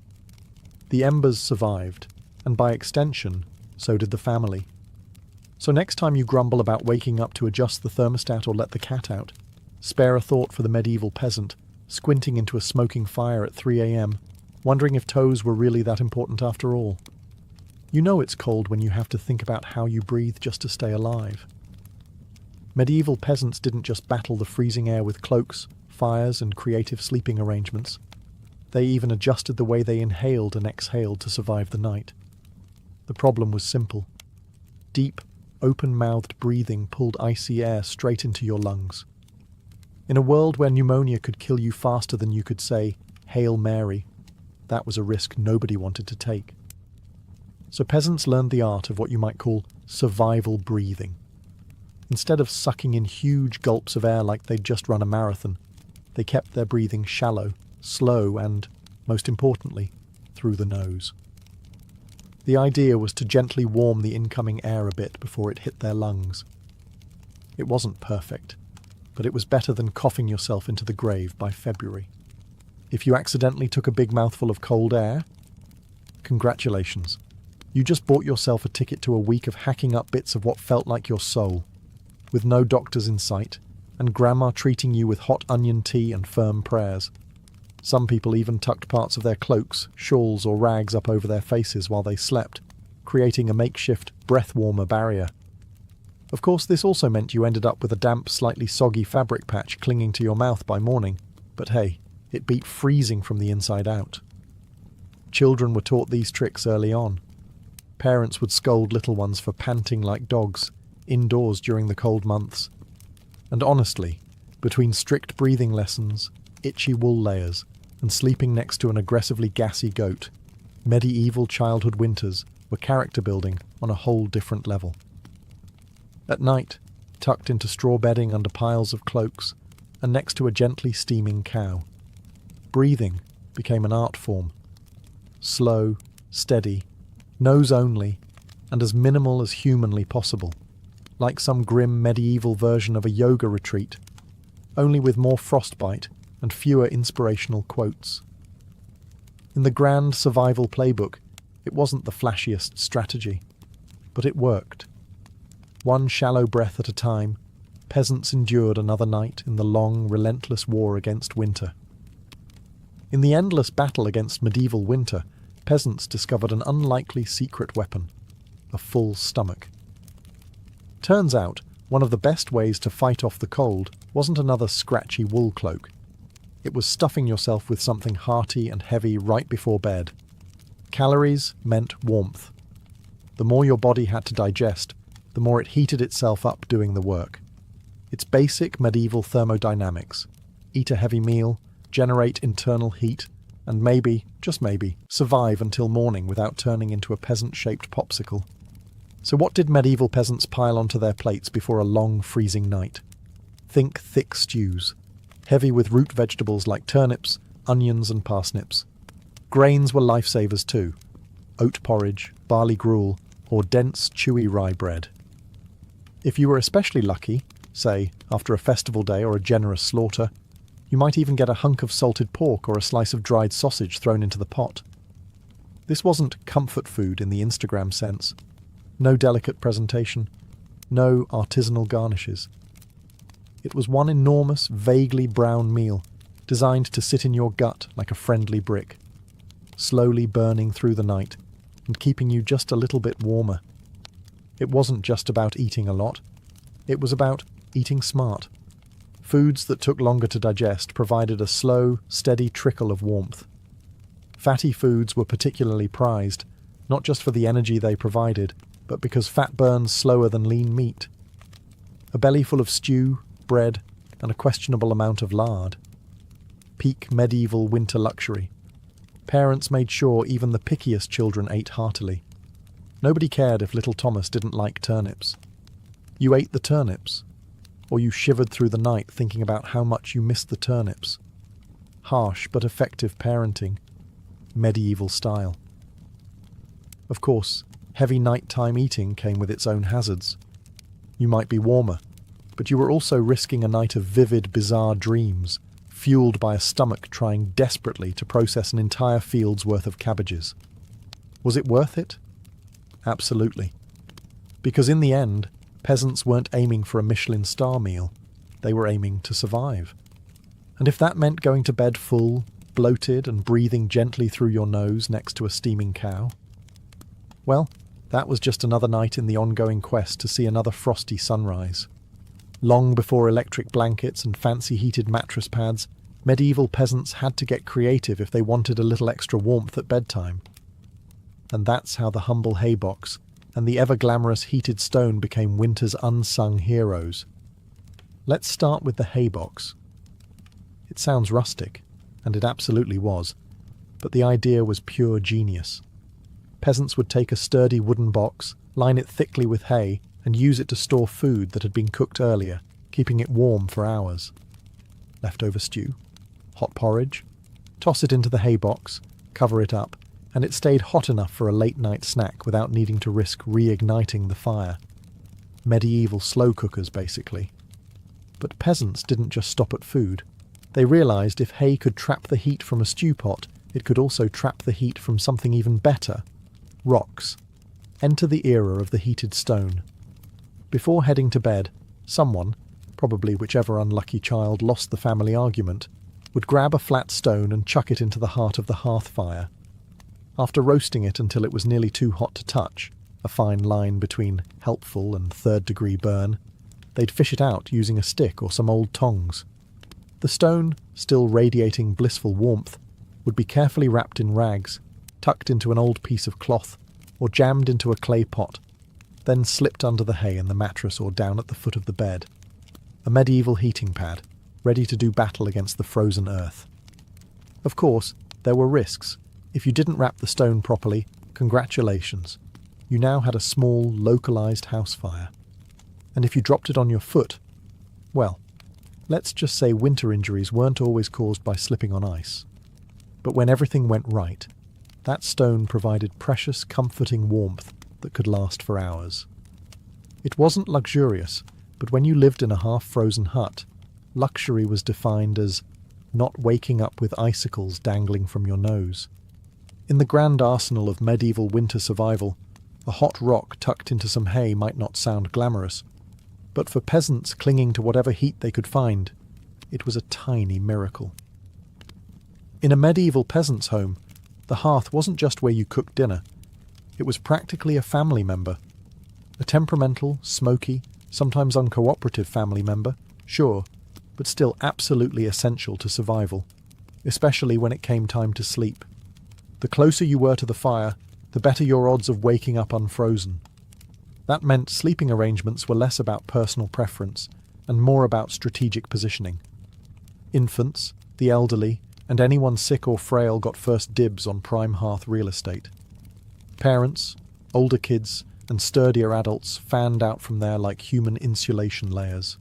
The embers survived, and by extension, so did the family. So next time you grumble about waking up to adjust the thermostat or let the cat out, spare a thought for the medieval peasant, squinting into a smoking fire at 3 a.m, wondering if toes were really that important after all. You know it's cold when you have to think about how you breathe just to stay alive. Medieval peasants didn't just battle the freezing air with cloaks, fires, and creative sleeping arrangements. They even adjusted the way they inhaled and exhaled to survive the night. The problem was simple. Deep, open-mouthed breathing pulled icy air straight into your lungs. In a world where pneumonia could kill you faster than you could say, "Hail Mary," that was a risk nobody wanted to take. So peasants learned the art of what you might call survival breathing. Instead of sucking in huge gulps of air like they'd just run a marathon, they kept their breathing shallow, slow, and, most importantly, through the nose. The idea was to gently warm the incoming air a bit before it hit their lungs. It wasn't perfect, but it was better than coughing yourself into the grave by February. If you accidentally took a big mouthful of cold air, congratulations. You just bought yourself a ticket to a week of hacking up bits of what felt like your soul, with no doctors in sight, and grandma treating you with hot onion tea and firm prayers. Some people even tucked parts of their cloaks, shawls, or rags up over their faces while they slept, creating a makeshift breath-warmer barrier. Of course, this also meant you ended up with a damp, slightly soggy fabric patch clinging to your mouth by morning, but hey, it beat freezing from the inside out. Children were taught these tricks early on. Parents would scold little ones for panting like dogs, indoors during the cold months. And honestly, between strict breathing lessons, itchy wool layers, and sleeping next to an aggressively gassy goat, medieval childhood winters were character building on a whole different level. At night, tucked into straw bedding under piles of cloaks, and next to a gently steaming cow, breathing became an art form. Slow, steady, nose only, and as minimal as humanly possible, like some grim medieval version of a yoga retreat, only with more frostbite and fewer inspirational quotes. In the grand survival playbook, it wasn't the flashiest strategy, but it worked. One shallow breath at a time, peasants endured another night in the long, relentless war against winter. In the endless battle against medieval winter, peasants discovered an unlikely secret weapon: a full stomach. Turns out, one of the best ways to fight off the cold wasn't another scratchy wool cloak. It was stuffing yourself with something hearty and heavy right before bed. Calories meant warmth. The more your body had to digest, the more it heated itself up doing the work. It's basic medieval thermodynamics. Eat a heavy meal, generate internal heat, and maybe, just maybe, survive until morning without turning into a peasant-shaped popsicle. So what did medieval peasants pile onto their plates before a long, freezing night? Think thick stews, heavy with root vegetables like turnips, onions and parsnips. Grains were lifesavers too. Oat porridge, barley gruel, or dense, chewy rye bread. If you were especially lucky, say, after a festival day or a generous slaughter, you might even get a hunk of salted pork or a slice of dried sausage thrown into the pot. This wasn't comfort food in the Instagram sense. No delicate presentation, no artisanal garnishes. It was one enormous, vaguely brown meal, designed to sit in your gut like a friendly brick, slowly burning through the night and keeping you just a little bit warmer. It wasn't just about eating a lot. It was about eating smart. Foods that took longer to digest provided a slow, steady trickle of warmth. Fatty foods were particularly prized, not just for the energy they provided, but because fat burns slower than lean meat. A belly full of stew, bread, and a questionable amount of lard. Peak medieval winter luxury. Parents made sure even the pickiest children ate heartily. Nobody cared if little Thomas didn't like turnips. You ate the turnips, or you shivered through the night thinking about how much you missed the turnips. Harsh but effective parenting. Medieval style. Of course, heavy nighttime eating came with its own hazards. You might be warmer, but you were also risking a night of vivid, bizarre dreams, fueled by a stomach trying desperately to process an entire field's worth of cabbages. Was it worth it? Absolutely. Because in the end, peasants weren't aiming for a Michelin star meal. They were aiming to survive. And if that meant going to bed full, bloated and breathing gently through your nose next to a steaming cow, well, that was just another night in the ongoing quest to see another frosty sunrise. Long before electric blankets and fancy heated mattress pads, medieval peasants had to get creative if they wanted a little extra warmth at bedtime. And that's how the humble haybox and the ever-glamorous heated stone became winter's unsung heroes. Let's start with the haybox. It sounds rustic, and it absolutely was, but the idea was pure genius. Peasants would take a sturdy wooden box, line it thickly with hay, and use it to store food that had been cooked earlier, keeping it warm for hours. Leftover stew, hot porridge, toss it into the haybox, cover it up, and it stayed hot enough for a late-night snack without needing to risk reigniting the fire. Medieval slow cookers, basically. But peasants didn't just stop at food. They realised if hay could trap the heat from a stew pot, it could also trap the heat from something even better. Rocks. Enter the era of the heated stone. Before heading to bed, someone, probably whichever unlucky child lost the family argument, would grab a flat stone and chuck it into the heart of the hearth fire. After roasting it until it was nearly too hot to touch, a fine line between helpful and third-degree burn, they'd fish it out using a stick or some old tongs. The stone, still radiating blissful warmth, would be carefully wrapped in rags, tucked into an old piece of cloth, or jammed into a clay pot, then slipped under the hay in the mattress or down at the foot of the bed. A medieval heating pad, ready to do battle against the frozen earth. Of course, there were risks. If you didn't wrap the stone properly, congratulations. You now had a small, localized house fire. And if you dropped it on your foot, well, let's just say winter injuries weren't always caused by slipping on ice. But when everything went right, that stone provided precious, comforting warmth that could last for hours. It wasn't luxurious, but when you lived in a half-frozen hut, luxury was defined as not waking up with icicles dangling from your nose. In the grand arsenal of medieval winter survival, a hot rock tucked into some hay might not sound glamorous, but for peasants clinging to whatever heat they could find, it was a tiny miracle. In a medieval peasant's home, the hearth wasn't just where you cooked dinner. It was practically a family member. A temperamental, smoky, sometimes uncooperative family member, sure, but still absolutely essential to survival, especially when it came time to sleep. The closer you were to the fire, the better your odds of waking up unfrozen. That meant sleeping arrangements were less about personal preference and more about strategic positioning. Infants, the elderly, and anyone sick or frail got first dibs on prime hearth real estate. Parents, older kids, and sturdier adults fanned out from there like human insulation layers.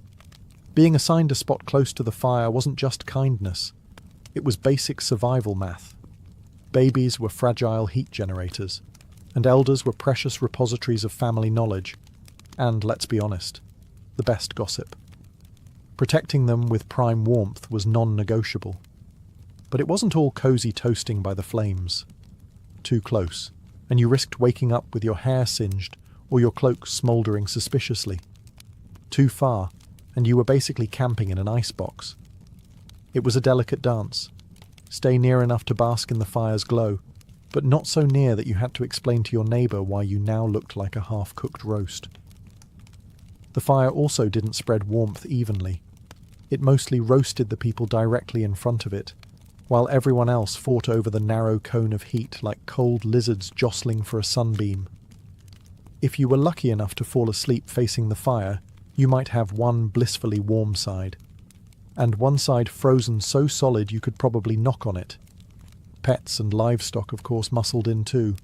Being assigned a spot close to the fire wasn't just kindness, it was basic survival math. Babies were fragile heat generators, and elders were precious repositories of family knowledge, and, let's be honest, the best gossip. Protecting them with prime warmth was non-negotiable. But it wasn't all cosy toasting by the flames. Too close, and you risked waking up with your hair singed or your cloak smouldering suspiciously. Too far, and you were basically camping in an icebox. It was a delicate dance. Stay near enough to bask in the fire's glow, but not so near that you had to explain to your neighbour why you now looked like a half-cooked roast. The fire also didn't spread warmth evenly. It mostly roasted the people directly in front of it, while everyone else fought over the narrow cone of heat like cold lizards jostling for a sunbeam. If you were lucky enough to fall asleep facing the fire, you might have one blissfully warm side, and one side frozen so solid you could probably knock on it. Pets and livestock, of course, muscled in too.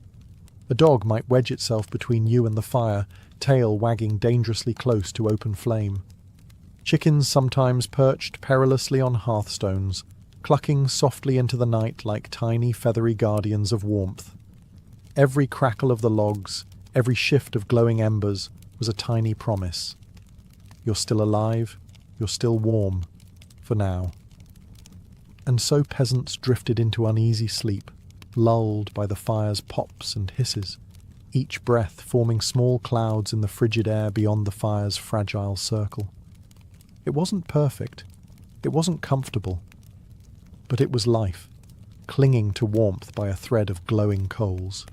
A dog might wedge itself between you and the fire, tail wagging dangerously close to open flame. Chickens sometimes perched perilously on hearthstones, clucking softly into the night like tiny feathery guardians of warmth. Every crackle of the logs, every shift of glowing embers was a tiny promise. You're still alive, you're still warm, for now. And so peasants drifted into uneasy sleep, lulled by the fire's pops and hisses, each breath forming small clouds in the frigid air beyond the fire's fragile circle. It wasn't perfect, it wasn't comfortable, but it was life, clinging to warmth by a thread of glowing coals.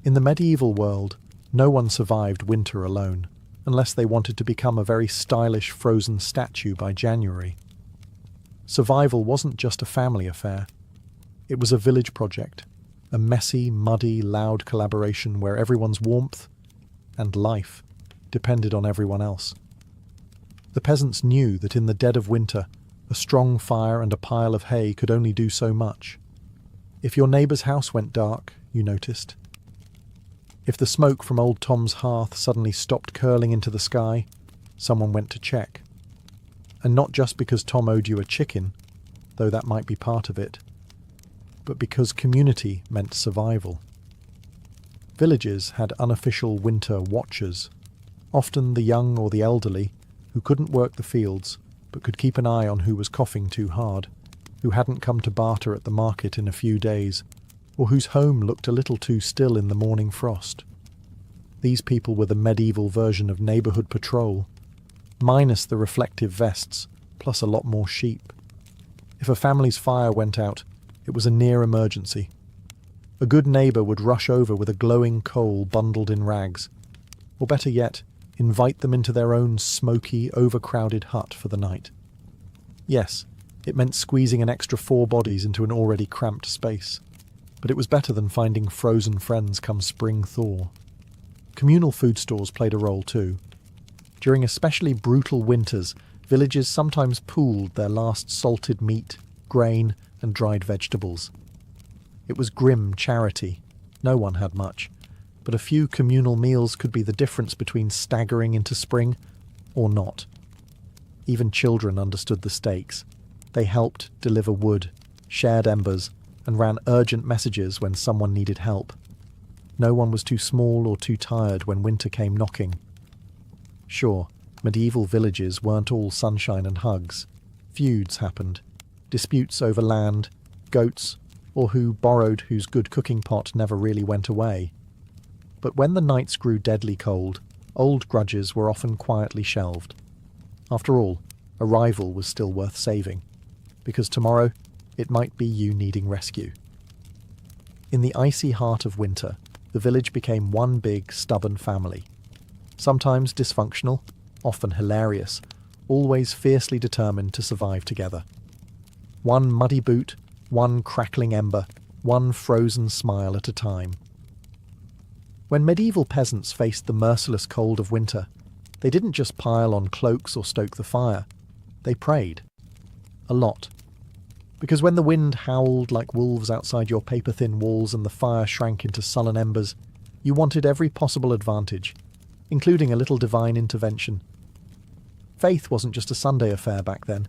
In the medieval world, no one survived winter alone, unless they wanted to become a very stylish frozen statue by January. Survival wasn't just a family affair. It was a village project, a messy, muddy, loud collaboration where everyone's warmth and life depended on everyone else. The peasants knew that in the dead of winter, a strong fire and a pile of hay could only do so much. If your neighbour's house went dark, you noticed. If the smoke from old Tom's hearth suddenly stopped curling into the sky, someone went to check. And not just because Tom owed you a chicken, though that might be part of it, but because community meant survival. Villages had unofficial winter watchers, often the young or the elderly, who couldn't work the fields, but could keep an eye on who was coughing too hard, who hadn't come to barter at the market in a few days, or whose home looked a little too still in the morning frost. These people were the medieval version of neighbourhood patrol, minus the reflective vests, plus a lot more sheep. If a family's fire went out, it was a near emergency. A good neighbour would rush over with a glowing coal bundled in rags, or better yet, invite them into their own smoky, overcrowded hut for the night. Yes, it meant squeezing an extra 4 bodies into an already cramped space, but it was better than finding frozen friends come spring thaw. Communal food stores played a role too. During especially brutal winters, villages sometimes pooled their last salted meat, grain, and dried vegetables. It was grim charity. No one had much, but a few communal meals could be the difference between staggering into spring or not. Even children understood the stakes. They helped deliver wood, shared embers, and ran urgent messages when someone needed help. No one was too small or too tired when winter came knocking. Sure, medieval villages weren't all sunshine and hugs. Feuds happened. Disputes over land, goats, or who borrowed whose good cooking pot never really went away. But when the nights grew deadly cold, old grudges were often quietly shelved. After all, a rival was still worth saving, because tomorrow it might be you needing rescue. In the icy heart of winter, the village became one big, stubborn family. Sometimes dysfunctional, often hilarious, always fiercely determined to survive together. One muddy boot, one crackling ember, one frozen smile at a time. When medieval peasants faced the merciless cold of winter, they didn't just pile on cloaks or stoke the fire. They prayed. A lot. Because when the wind howled like wolves outside your paper-thin walls and the fire shrank into sullen embers, you wanted every possible advantage, including a little divine intervention. Faith wasn't just a Sunday affair back then.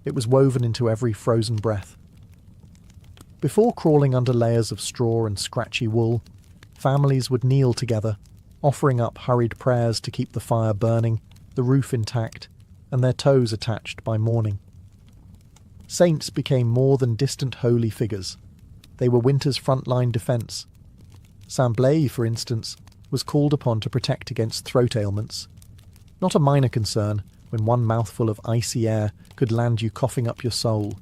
It was woven into every frozen breath. Before crawling under layers of straw and scratchy wool, families would kneel together, offering up hurried prayers to keep the fire burning, the roof intact, and their toes attached by morning. Saints became more than distant holy figures. They were winter's frontline defence. Saint Blaise, for instance, was called upon to protect against throat ailments. Not a minor concern when one mouthful of icy air could land you coughing up your soul.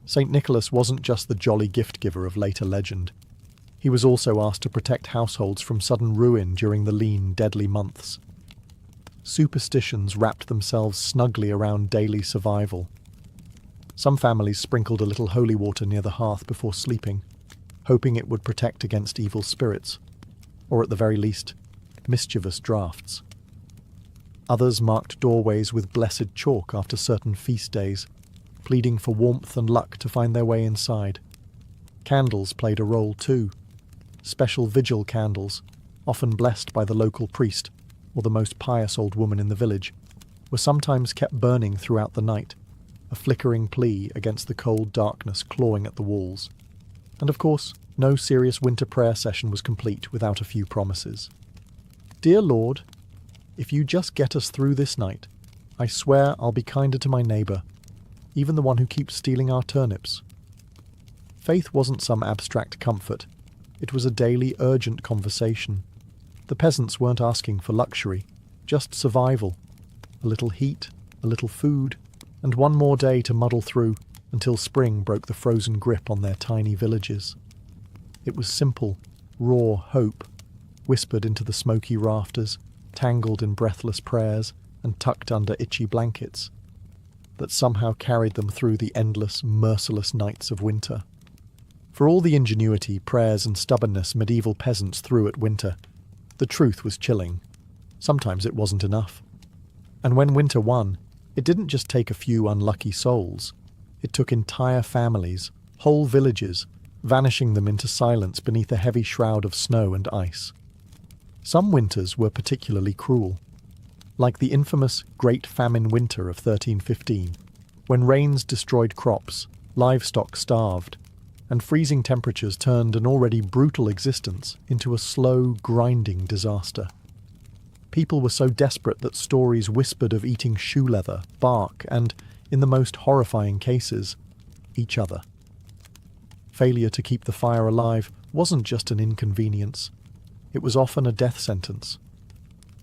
St. Nicholas wasn't just the jolly gift-giver of later legend. He was also asked to protect households from sudden ruin during the lean, deadly months. Superstitions wrapped themselves snugly around daily survival. Some families sprinkled a little holy water near the hearth before sleeping, hoping it would protect against evil spirits, or at the very least, mischievous drafts. Others marked doorways with blessed chalk after certain feast days, pleading for warmth and luck to find their way inside. Candles played a role too. Special vigil candles, often blessed by the local priest or the most pious old woman in the village, were sometimes kept burning throughout the night, a flickering plea against the cold darkness clawing at the walls. And of course, no serious winter prayer session was complete without a few promises. Dear Lord, if you just get us through this night, I swear I'll be kinder to my neighbour, even the one who keeps stealing our turnips. Faith wasn't some abstract comfort. It was a daily, urgent conversation. The peasants weren't asking for luxury, just survival. A little heat, a little food, and one more day to muddle through until spring broke the frozen grip on their tiny villages. It was simple, raw hope, whispered into the smoky rafters, tangled in breathless prayers and tucked under itchy blankets, that somehow carried them through the endless, merciless nights of winter. For all the ingenuity, prayers and stubbornness medieval peasants threw at winter, the truth was chilling. Sometimes it wasn't enough. And when winter won, it didn't just take a few unlucky souls. It took entire families, whole villages, vanishing them into silence beneath a heavy shroud of snow and ice. Some winters were particularly cruel, like the infamous Great Famine Winter of 1315, when rains destroyed crops, livestock starved, and freezing temperatures turned an already brutal existence into a slow, grinding disaster. People were so desperate that stories whispered of eating shoe leather, bark, and, in the most horrifying cases, each other. Failure to keep the fire alive wasn't just an inconvenience. It was often a death sentence.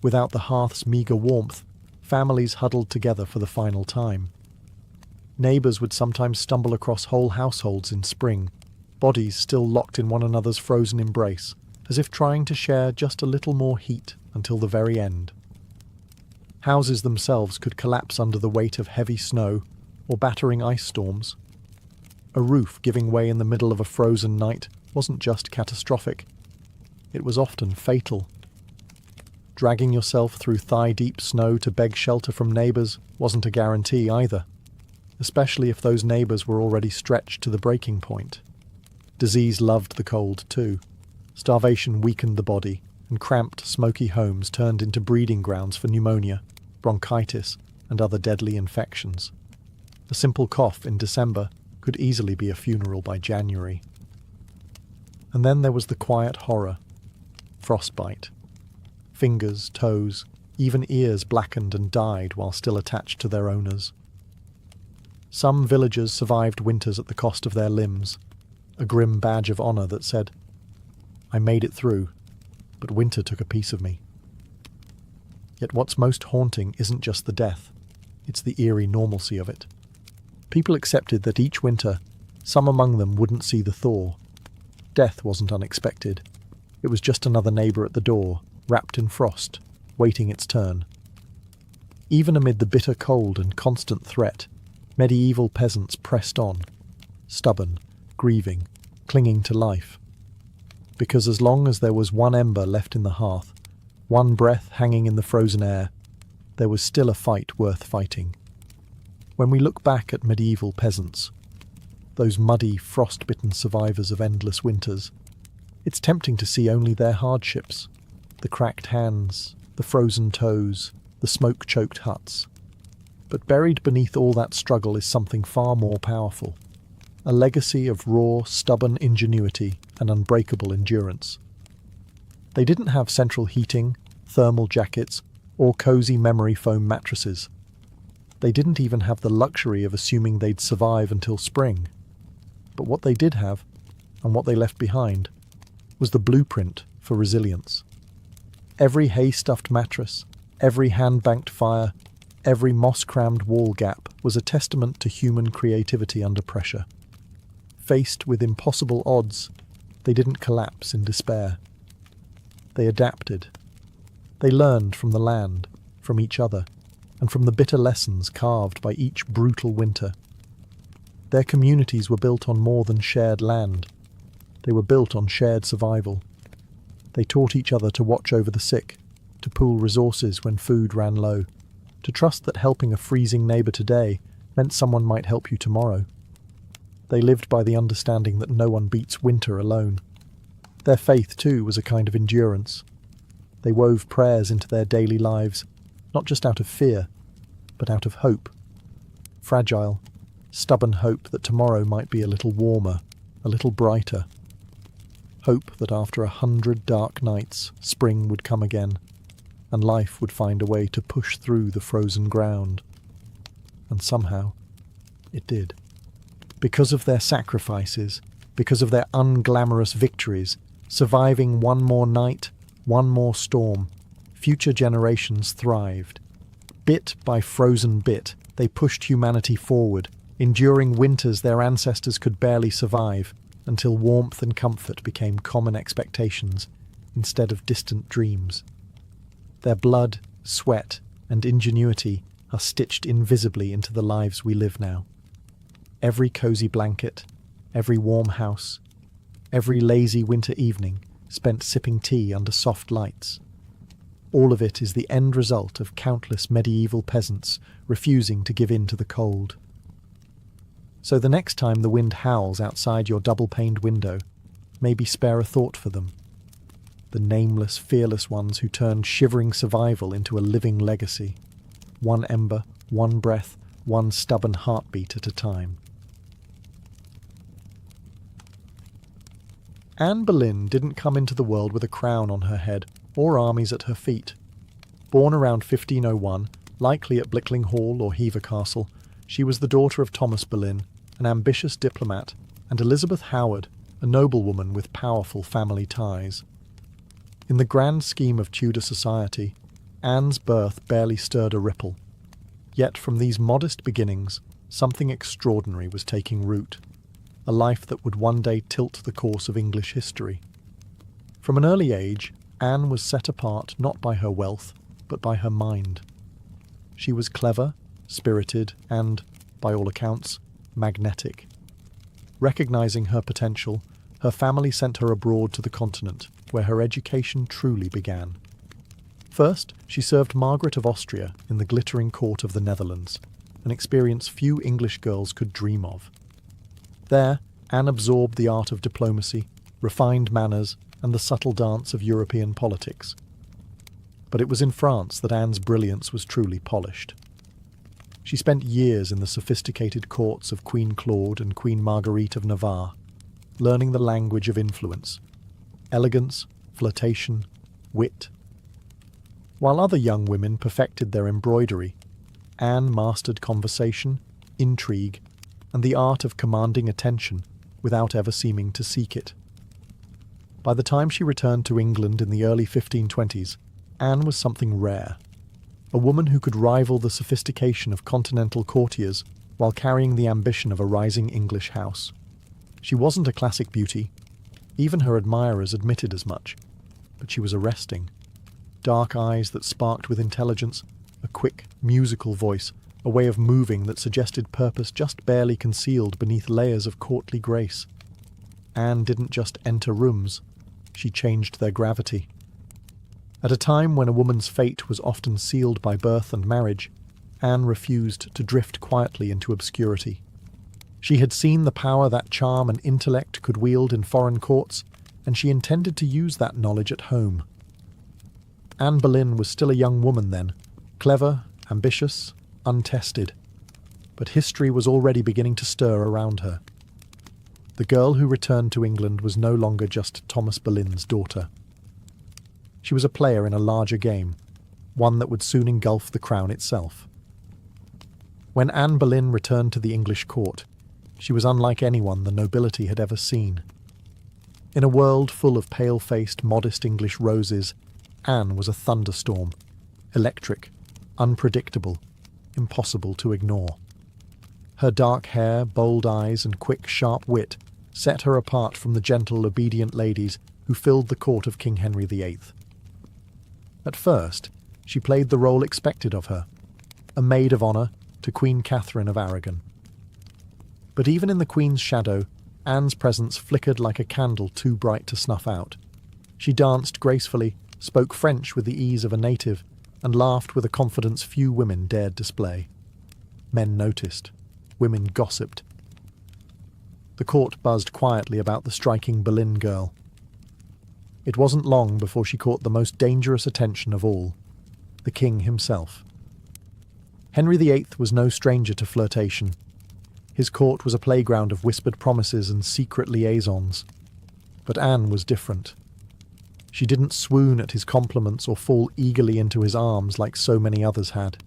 Without the hearth's meagre warmth, families huddled together for the final time. Neighbours would sometimes stumble across whole households in spring, bodies still locked in one another's frozen embrace, as if trying to share just a little more heat until the very end. Houses themselves could collapse under the weight of heavy snow or battering ice storms. A roof giving way in the middle of a frozen night wasn't just catastrophic. It was often fatal. Dragging yourself through thigh-deep snow to beg shelter from neighbours wasn't a guarantee either, especially if those neighbours were already stretched to the breaking point. Disease loved the cold too. Starvation weakened the body, and cramped, smoky homes turned into breeding grounds for pneumonia, bronchitis, and other deadly infections. A simple cough in December could easily be a funeral by January. And then there was the quiet horror. Frostbite. Fingers, toes, even ears blackened and died while still attached to their owners. Some villagers survived winters at the cost of their limbs, a grim badge of honour that said, "I made it through, but winter took a piece of me." Yet what's most haunting isn't just the death, it's the eerie normalcy of it. People accepted that each winter, some among them wouldn't see the thaw. Death wasn't unexpected. It was just another neighbour at the door, wrapped in frost, waiting its turn. Even amid the bitter cold and constant threat, medieval peasants pressed on, stubborn, grieving, clinging to life. Because as long as there was one ember left in the hearth, one breath hanging in the frozen air, there was still a fight worth fighting. When we look back at medieval peasants, those muddy, frost-bitten survivors of endless winters. It's tempting to see only their hardships, the cracked hands, the frozen toes, the smoke-choked huts. But buried beneath all that struggle is something far more powerful, a legacy of raw, stubborn ingenuity and unbreakable endurance. They didn't have central heating, thermal jackets, or cozy memory foam mattresses. They didn't even have the luxury of assuming they'd survive until spring. But what they did have, and what they left behind, was the blueprint for resilience. Every hay-stuffed mattress, every hand-banked fire, every moss-crammed wall gap was a testament to human creativity under pressure. Faced with impossible odds, they didn't collapse in despair. They adapted. They learned from the land, from each other, and from the bitter lessons carved by each brutal winter. Their communities were built on more than shared land. They were built on shared survival. They taught each other to watch over the sick, to pool resources when food ran low, to trust that helping a freezing neighbour today meant someone might help you tomorrow. They lived by the understanding that no one beats winter alone. Their faith, too, was a kind of endurance. They wove prayers into their daily lives, not just out of fear, but out of hope. Fragile, stubborn hope that tomorrow might be a little warmer, a little brighter. Hope that after 100 dark nights, spring would come again, and life would find a way to push through the frozen ground. And somehow, it did. Because of their sacrifices, because of their unglamorous victories, surviving one more night, one more storm, future generations thrived. Bit by frozen bit, they pushed humanity forward, enduring winters their ancestors could barely survive, until warmth and comfort became common expectations instead of distant dreams. Their blood, sweat, and ingenuity are stitched invisibly into the lives we live now. Every cozy blanket, every warm house, every lazy winter evening spent sipping tea under soft lights. All of it is the end result of countless medieval peasants refusing to give in to the cold. So the next time the wind howls outside your double-paned window, maybe spare a thought for them. The nameless, fearless ones who turned shivering survival into a living legacy. One ember, one breath, one stubborn heartbeat at a time. Anne Boleyn didn't come into the world with a crown on her head or armies at her feet. Born around 1501, likely at Blickling Hall or Hever Castle, she was the daughter of Thomas Boleyn, an ambitious diplomat, and Elizabeth Howard, a noblewoman with powerful family ties. In the grand scheme of Tudor society, Anne's birth barely stirred a ripple. Yet from these modest beginnings, something extraordinary was taking root. A life that would one day tilt the course of English history. From an early age, Anne was set apart not by her wealth, but by her mind. She was clever, spirited, and, by all accounts, magnetic. Recognizing her potential, her family sent her abroad to the continent, where her education truly began. First, she served Margaret of Austria in the glittering court of the Netherlands, an experience few English girls could dream of. There, Anne absorbed the art of diplomacy, refined manners, and the subtle dance of European politics. But it was in France that Anne's brilliance was truly polished. She spent years in the sophisticated courts of Queen Claude and Queen Marguerite of Navarre, learning the language of influence, elegance, flirtation, wit. While other young women perfected their embroidery, Anne mastered conversation, intrigue, and the art of commanding attention without ever seeming to seek it. By the time she returned to England in the early 1520s, Anne was something rare. A woman who could rival the sophistication of continental courtiers while carrying the ambition of a rising English house. She wasn't a classic beauty. Even her admirers admitted as much. But she was arresting. Dark eyes that sparked with intelligence, a quick, musical voice, a way of moving that suggested purpose just barely concealed beneath layers of courtly grace. Anne didn't just enter rooms, she changed their gravity. At a time when a woman's fate was often sealed by birth and marriage, Anne refused to drift quietly into obscurity. She had seen the power that charm and intellect could wield in foreign courts, and she intended to use that knowledge at home. Anne Boleyn was still a young woman then, clever, ambitious, untested. But history was already beginning to stir around her. The girl who returned to England was no longer just Thomas Boleyn's daughter. She was a player in a larger game, one that would soon engulf the crown itself. When Anne Boleyn returned to the English court, she was unlike anyone the nobility had ever seen. In a world full of pale-faced, modest English roses, Anne was a thunderstorm, electric, unpredictable, impossible to ignore. Her dark hair, bold eyes, and quick, sharp wit set her apart from the gentle, obedient ladies who filled the court of King Henry VIII. At first, she played the role expected of her, a maid of honour to Queen Catherine of Aragon. But even in the Queen's shadow, Anne's presence flickered like a candle too bright to snuff out. She danced gracefully, spoke French with the ease of a native, and laughed with a confidence few women dared display. Men noticed. Women gossiped. The court buzzed quietly about the striking Boleyn girl. It wasn't long before she caught the most dangerous attention of all, the king himself. Henry VIII was no stranger to flirtation. His court was a playground of whispered promises and secret liaisons. But Anne was different. She didn't swoon at his compliments or fall eagerly into his arms like so many others had.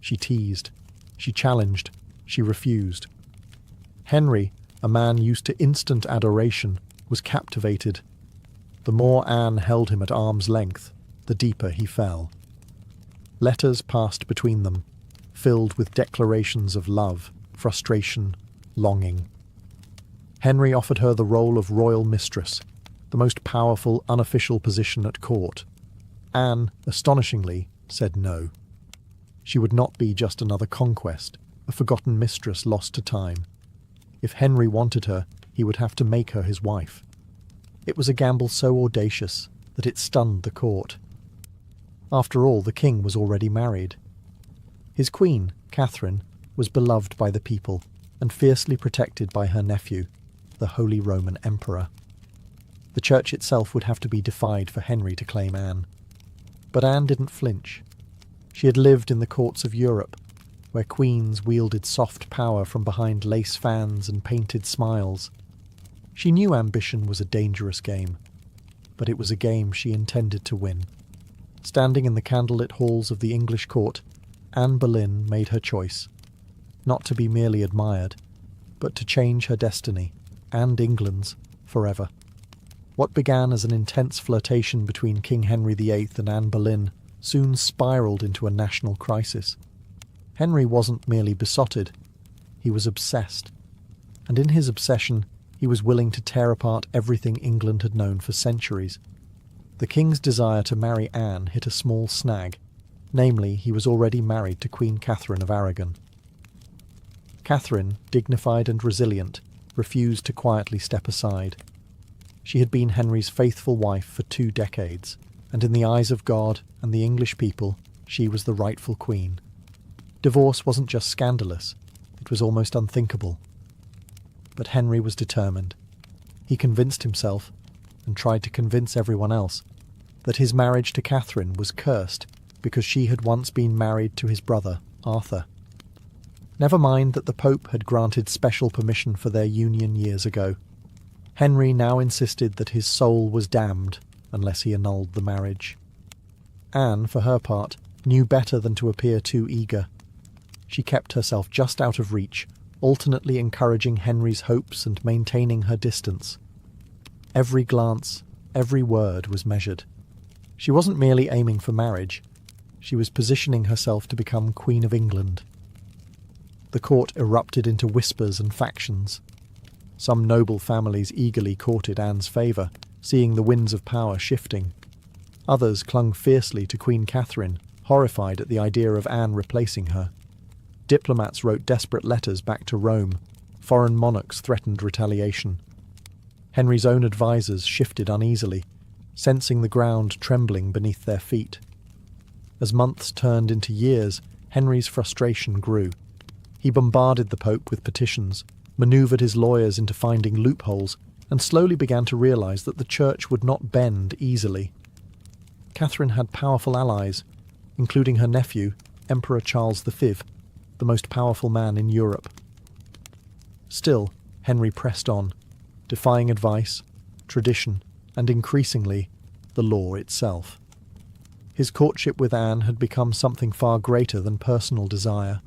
She teased. She challenged. She refused. Henry, a man used to instant adoration, was captivated. The more Anne held him at arm's length, the deeper he fell. Letters passed between them, filled with declarations of love, frustration, longing. Henry offered her the role of royal mistress, the most powerful unofficial position at court. Anne, astonishingly, said no. She would not be just another conquest, a forgotten mistress lost to time. If Henry wanted her, he would have to make her his wife. It was a gamble so audacious that it stunned the court. After all, the king was already married. His queen, Catherine, was beloved by the people and fiercely protected by her nephew, the Holy Roman Emperor. The church itself would have to be defied for Henry to claim Anne. But Anne didn't flinch. She had lived in the courts of Europe, where queens wielded soft power from behind lace fans and painted smiles. She knew ambition was a dangerous game, but it was a game she intended to win. Standing in the candlelit halls of the English court, Anne Boleyn made her choice, not to be merely admired, but to change her destiny, and England's, forever. What began as an intense flirtation between King Henry VIII and Anne Boleyn soon spiraled into a national crisis. Henry wasn't merely besotted, he was obsessed. And in his obsession, he was willing to tear apart everything England had known for centuries. The king's desire to marry Anne hit a small snag, namely, he was already married to Queen Catherine of Aragon. Catherine, dignified and resilient, refused to quietly step aside. She had been Henry's faithful wife for 2 decades, and in the eyes of God and the English people, she was the rightful queen. Divorce wasn't just scandalous, it was almost unthinkable. But Henry was determined. He convinced himself, and tried to convince everyone else, that his marriage to Catherine was cursed because she had once been married to his brother, Arthur. Never mind that the Pope had granted special permission for their union years ago. Henry now insisted that his soul was damned unless he annulled the marriage. Anne, for her part, knew better than to appear too eager. She kept herself just out of reach, alternately encouraging Henry's hopes and maintaining her distance. Every glance, every word was measured. She wasn't merely aiming for marriage. She was positioning herself to become Queen of England. The court erupted into whispers and factions. Some noble families eagerly courted Anne's favour, seeing the winds of power shifting. Others clung fiercely to Queen Catherine, horrified at the idea of Anne replacing her. Diplomats wrote desperate letters back to Rome. Foreign monarchs threatened retaliation. Henry's own advisers shifted uneasily, sensing the ground trembling beneath their feet. As months turned into years, Henry's frustration grew. He bombarded the Pope with petitions, manoeuvred his lawyers into finding loopholes, and slowly began to realise that the church would not bend easily. Catherine had powerful allies, including her nephew, Emperor Charles V, the most powerful man in Europe. Still, Henry pressed on, defying advice, tradition, and increasingly, the law itself. His courtship with Anne had become something far greater than personal desire.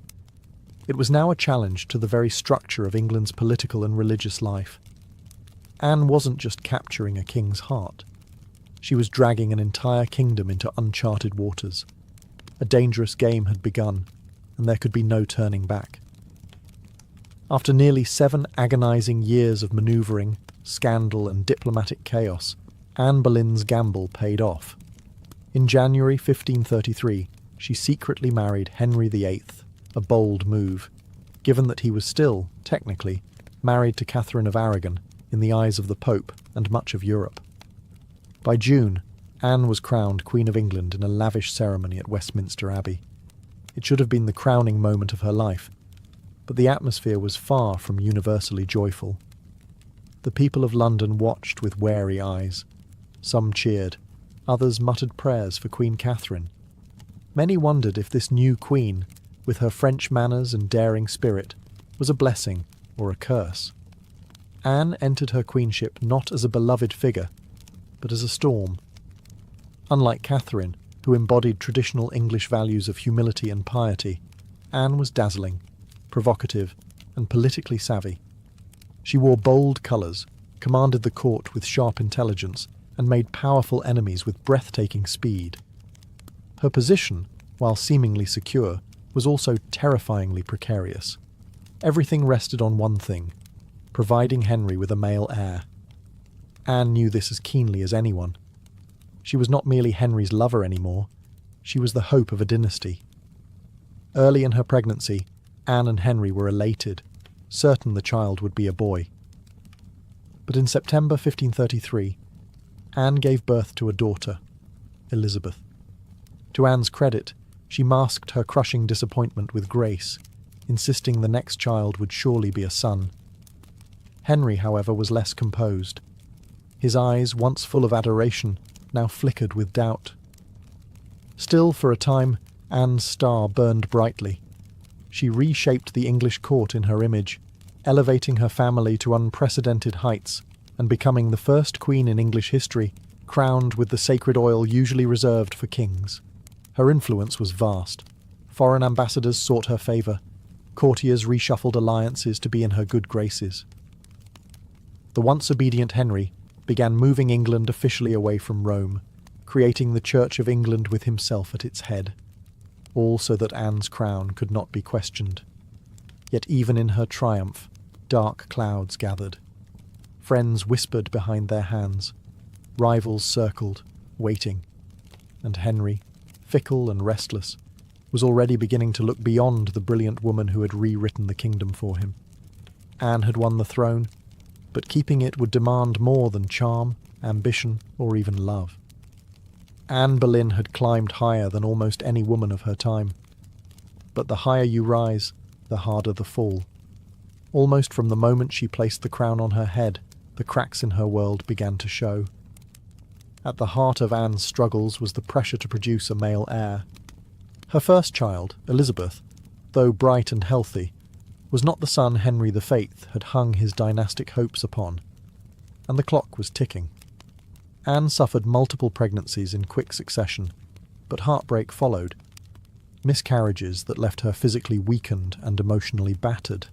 It was now a challenge to the very structure of England's political and religious life. Anne wasn't just capturing a king's heart. She was dragging an entire kingdom into uncharted waters. A dangerous game had begun, and there could be no turning back. After nearly 7 agonising years of manoeuvring, scandal and diplomatic chaos, Anne Boleyn's gamble paid off. In January 1533, she secretly married Henry VIII, a bold move, given that he was still, technically, married to Catherine of Aragon in the eyes of the Pope and much of Europe. By June, Anne was crowned Queen of England in a lavish ceremony at Westminster Abbey. It should have been the crowning moment of her life, but the atmosphere was far from universally joyful. The people of London watched with wary eyes. Some cheered, others muttered prayers for Queen Catherine. Many wondered if this new queen, with her French manners and daring spirit, was a blessing or a curse. Anne entered her queenship not as a beloved figure, but as a storm. Unlike Catherine, who embodied traditional English values of humility and piety, Anne was dazzling, provocative, and politically savvy. She wore bold colours, commanded the court with sharp intelligence, and made powerful enemies with breathtaking speed. Her position, while seemingly secure, was also terrifyingly precarious. Everything rested on one thing: providing Henry with a male heir. Anne knew this as keenly as anyone. She was not merely Henry's lover anymore, she was the hope of a dynasty. Early in her pregnancy, Anne and Henry were elated, certain the child would be a boy. But in September 1533, Anne gave birth to a daughter, Elizabeth. To Anne's credit, she masked her crushing disappointment with grace, insisting the next child would surely be a son. Henry, however, was less composed. His eyes, once full of adoration, now flickered with doubt. Still, for a time, Anne's star burned brightly. She reshaped the English court in her image, elevating her family to unprecedented heights and becoming the first queen in English history crowned with the sacred oil usually reserved for kings. Her influence was vast. Foreign ambassadors sought her favour. Courtiers reshuffled alliances to be in her good graces. The once obedient Henry began moving England officially away from Rome, creating the Church of England with himself at its head, all so that Anne's crown could not be questioned. Yet even in her triumph, dark clouds gathered. Friends whispered behind their hands, rivals circled, waiting, and Henry, fickle and restless, was already beginning to look beyond the brilliant woman who had rewritten the kingdom for him. Anne had won the throne, but keeping it would demand more than charm, ambition, or even love. Anne Boleyn had climbed higher than almost any woman of her time. But the higher you rise, the harder the fall. Almost from the moment she placed the crown on her head, the cracks in her world began to show. At the heart of Anne's struggles was the pressure to produce a male heir. Her first child, Elizabeth, though bright and healthy, was not the son Henry VIII had hung his dynastic hopes upon, and the clock was ticking. Anne suffered multiple pregnancies in quick succession, but heartbreak followed, miscarriages that left her physically weakened and emotionally battered.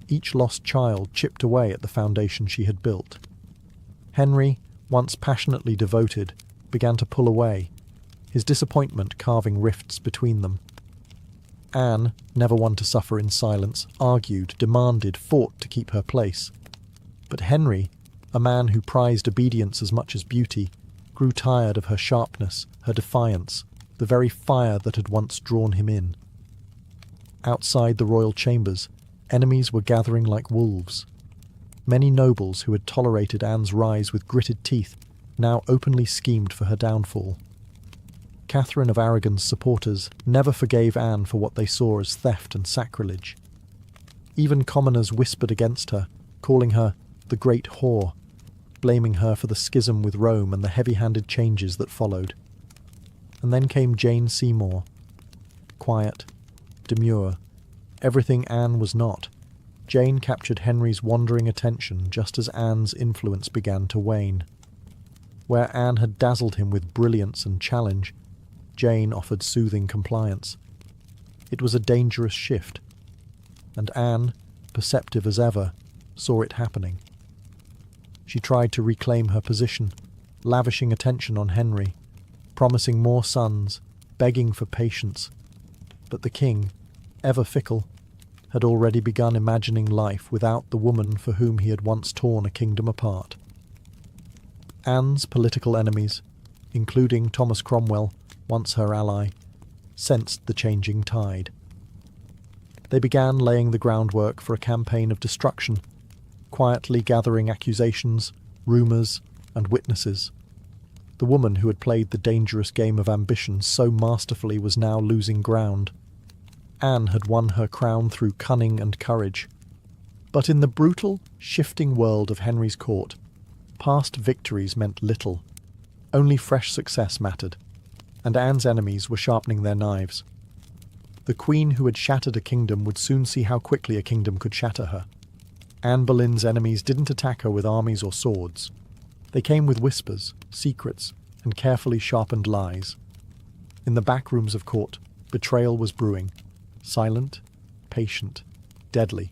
Each lost child chipped away at the foundation she had built. Henry, once passionately devoted, began to pull away, his disappointment carving rifts between them. Anne, never one to suffer in silence, argued, demanded, fought to keep her place. But Henry, a man who prized obedience as much as beauty, grew tired of her sharpness, her defiance, the very fire that had once drawn him in. Outside the royal chambers, enemies were gathering like wolves. Many nobles who had tolerated Anne's rise with gritted teeth now openly schemed for her downfall. Catherine of Aragon's supporters never forgave Anne for what they saw as theft and sacrilege. Even commoners whispered against her, calling her the Great Whore, blaming her for the schism with Rome and the heavy-handed changes that followed. And then came Jane Seymour. Quiet, demure, everything Anne was not. Jane captured Henry's wandering attention just as Anne's influence began to wane. Where Anne had dazzled him with brilliance and challenge, Jane offered soothing compliance. It was a dangerous shift, and Anne, perceptive as ever, saw it happening. She tried to reclaim her position, lavishing attention on Henry, promising more sons, begging for patience. But the king, ever fickle, had already begun imagining life without the woman for whom he had once torn a kingdom apart. Anne's political enemies, including Thomas Cromwell, once her ally, sensed the changing tide. They began laying the groundwork for a campaign of destruction, quietly gathering accusations, rumours, and witnesses. The woman who had played the dangerous game of ambition so masterfully was now losing ground. Anne had won her crown through cunning and courage. But in the brutal, shifting world of Henry's court, past victories meant little. Only fresh success mattered, and Anne's enemies were sharpening their knives. The queen who had shattered a kingdom would soon see how quickly a kingdom could shatter her. Anne Boleyn's enemies didn't attack her with armies or swords. They came with whispers, secrets, and carefully sharpened lies. In the back rooms of court, betrayal was brewing. Silent, patient, deadly.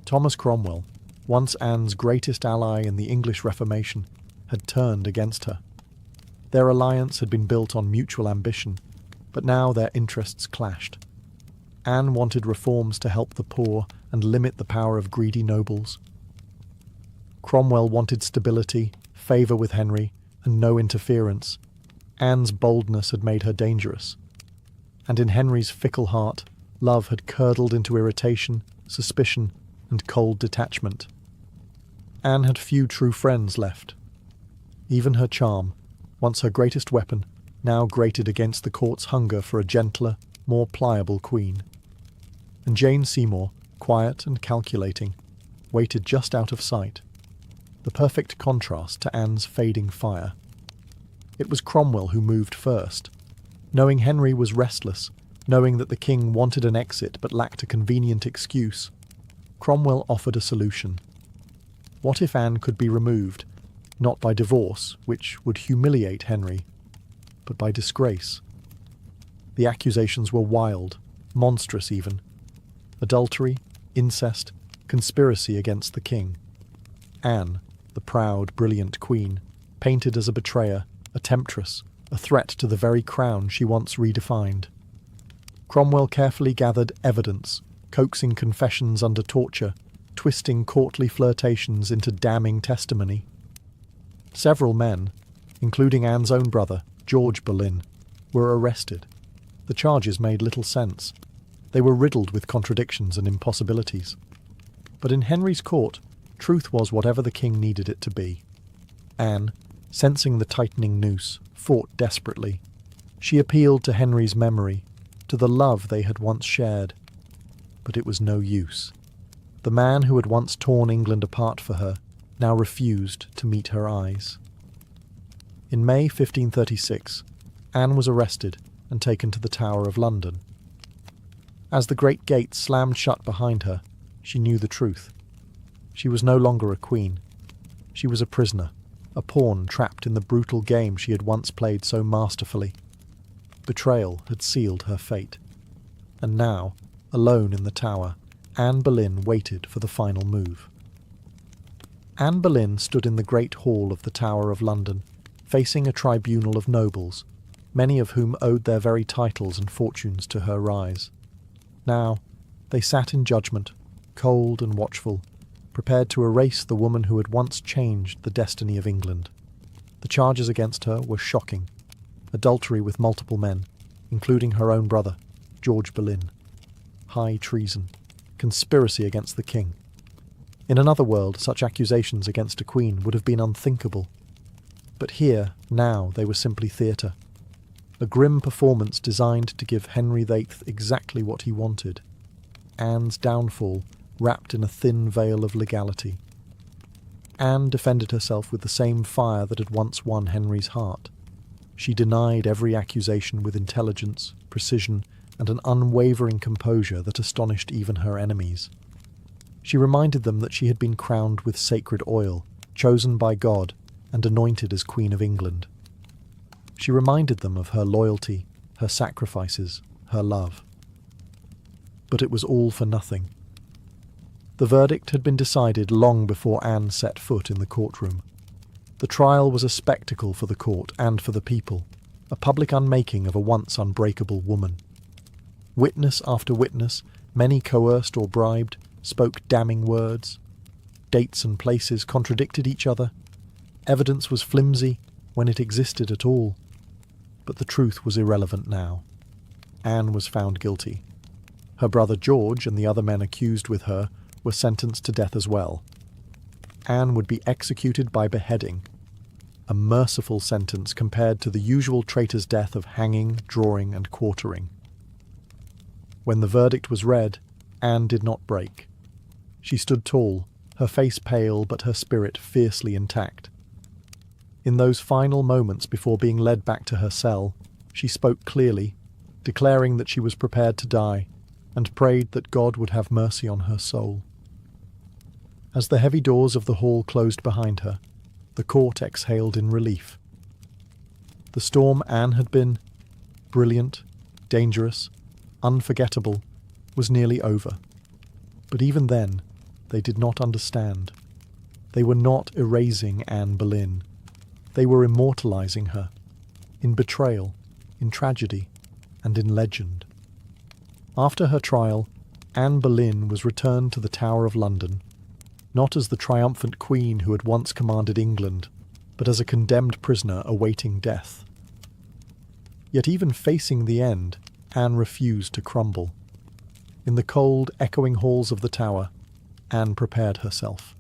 Thomas Cromwell, once Anne's greatest ally in the English Reformation, had turned against her. Their alliance had been built on mutual ambition, but now their interests clashed. Anne wanted reforms to help the poor and limit the power of greedy nobles. Cromwell wanted stability, favour with Henry, and no interference. Anne's boldness had made her dangerous. And in Henry's fickle heart, love had curdled into irritation, suspicion, and cold detachment. Anne had few true friends left. Even her charm, once her greatest weapon, now grated against the court's hunger for a gentler, more pliable queen. And Jane Seymour, quiet and calculating, waited just out of sight, the perfect contrast to Anne's fading fire. It was Cromwell who moved first. Knowing Henry was restless, knowing that the king wanted an exit but lacked a convenient excuse, Cromwell offered a solution. What if Anne could be removed, not by divorce, which would humiliate Henry, but by disgrace? The accusations were wild, monstrous even. Adultery, incest, conspiracy against the king. Anne, the proud, brilliant queen, painted as a betrayer, a temptress, a threat to the very crown she once redefined. Cromwell carefully gathered evidence, coaxing confessions under torture, twisting courtly flirtations into damning testimony. Several men, including Anne's own brother, George Boleyn, were arrested. The charges made little sense. They were riddled with contradictions and impossibilities. But in Henry's court, truth was whatever the king needed it to be. Anne, sensing the tightening noose, fought desperately. She appealed to Henry's memory, to the love they had once shared. But it was no use. The man who had once torn England apart for her now refused to meet her eyes. In May 1536, Anne was arrested and taken to the Tower of London. As the great gates slammed shut behind her, she knew the truth. She was no longer a queen. She was a prisoner, a pawn trapped in the brutal game she had once played so masterfully. Betrayal had sealed her fate. And now, alone in the tower, Anne Boleyn waited for the final move. Anne Boleyn stood in the great hall of the Tower of London, facing a tribunal of nobles, many of whom owed their very titles and fortunes to her rise. Now, they sat in judgment, cold and watchful, prepared to erase the woman who had once changed the destiny of England. The charges against her were shocking. Adultery with multiple men, including her own brother, George Boleyn. High treason. Conspiracy against the king. In another world, such accusations against a queen would have been unthinkable. But here, now, they were simply theatre. A grim performance designed to give Henry VIII exactly what he wanted. Anne's downfall wrapped in a thin veil of legality. Anne defended herself with the same fire that had once won Henry's heart. She denied every accusation with intelligence, precision, and an unwavering composure that astonished even her enemies. She reminded them that she had been crowned with sacred oil, chosen by God, and anointed as Queen of England. She reminded them of her loyalty, her sacrifices, her love. But it was all for nothing. The verdict had been decided long before Anne set foot in the courtroom. The trial was a spectacle for the court and for the people, a public unmaking of a once unbreakable woman. Witness after witness, many coerced or bribed, spoke damning words. Dates and places contradicted each other. Evidence was flimsy when it existed at all. But the truth was irrelevant now. Anne was found guilty. Her brother George and the other men accused with her were sentenced to death as well. Anne would be executed by beheading, a merciful sentence compared to the usual traitor's death of hanging, drawing, and quartering. When the verdict was read, Anne did not break. She stood tall, her face pale but her spirit fiercely intact. In those final moments before being led back to her cell, she spoke clearly, declaring that she was prepared to die, and prayed that God would have mercy on her soul. As the heavy doors of the hall closed behind her, the court exhaled in relief. The storm Anne had been, brilliant, dangerous, unforgettable, was nearly over. But even then, they did not understand. They were not erasing Anne Boleyn. They were immortalizing her, in betrayal, in tragedy, and in legend. After her trial, Anne Boleyn was returned to the Tower of London, not as the triumphant queen who had once commanded England, but as a condemned prisoner awaiting death. Yet even facing the end, Anne refused to crumble. In the cold, echoing halls of the tower, Anne prepared herself.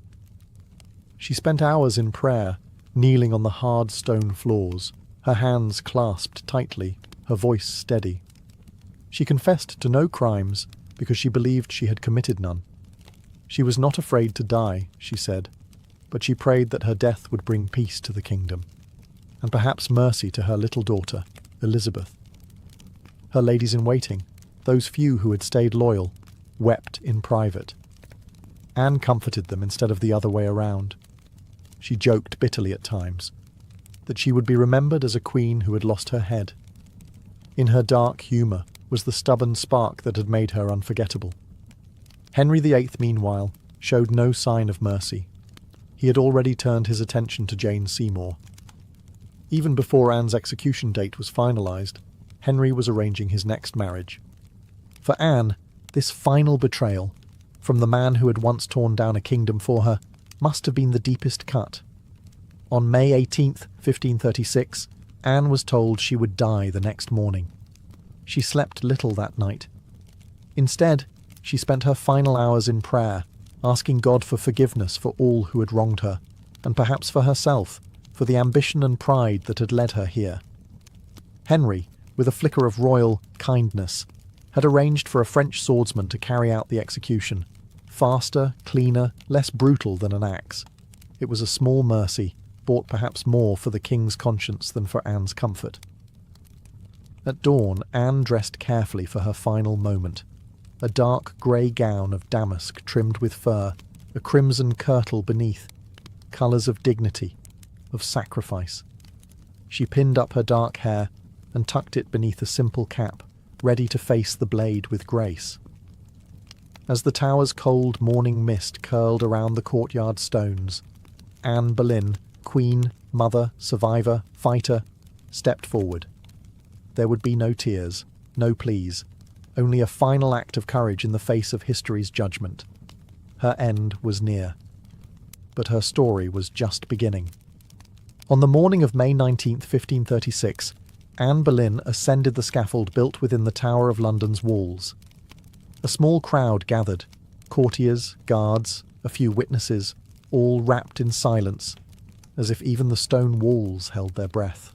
She spent hours in prayer, kneeling on the hard stone floors, her hands clasped tightly, her voice steady. She confessed to no crimes because she believed she had committed none. She was not afraid to die, she said, but she prayed that her death would bring peace to the kingdom, and perhaps mercy to her little daughter, Elizabeth. Her ladies-in-waiting, those few who had stayed loyal, wept in private. Anne comforted them instead of the other way around. She joked bitterly at times, that she would be remembered as a queen who had lost her head. In her dark humour was the stubborn spark that had made her unforgettable. Henry VIII, meanwhile, showed no sign of mercy. He had already turned his attention to Jane Seymour. Even before Anne's execution date was finalised, Henry was arranging his next marriage. For Anne, this final betrayal, from the man who had once torn down a kingdom for her, must have been the deepest cut. On May 18th, 1536, Anne was told she would die the next morning. She slept little that night. Instead, she spent her final hours in prayer, asking God for forgiveness for all who had wronged her, and perhaps for herself, for the ambition and pride that had led her here. Henry, with a flicker of royal kindness, had arranged for a French swordsman to carry out the execution, faster, cleaner, less brutal than an axe. It was a small mercy, bought perhaps more for the king's conscience than for Anne's comfort. At dawn, Anne dressed carefully for her final moment. A dark grey gown of damask trimmed with fur, a crimson kirtle beneath, colours of dignity, of sacrifice. She pinned up her dark hair and tucked it beneath a simple cap, ready to face the blade with grace. As the tower's cold morning mist curled around the courtyard stones, Anne Boleyn, queen, mother, survivor, fighter, stepped forward. There would be no tears, no pleas, only a final act of courage in the face of history's judgment. Her end was near. But her story was just beginning. On the morning of May 19th, 1536, Anne Boleyn ascended the scaffold built within the Tower of London's walls. A small crowd gathered, courtiers, guards, a few witnesses, all wrapped in silence, as if even the stone walls held their breath.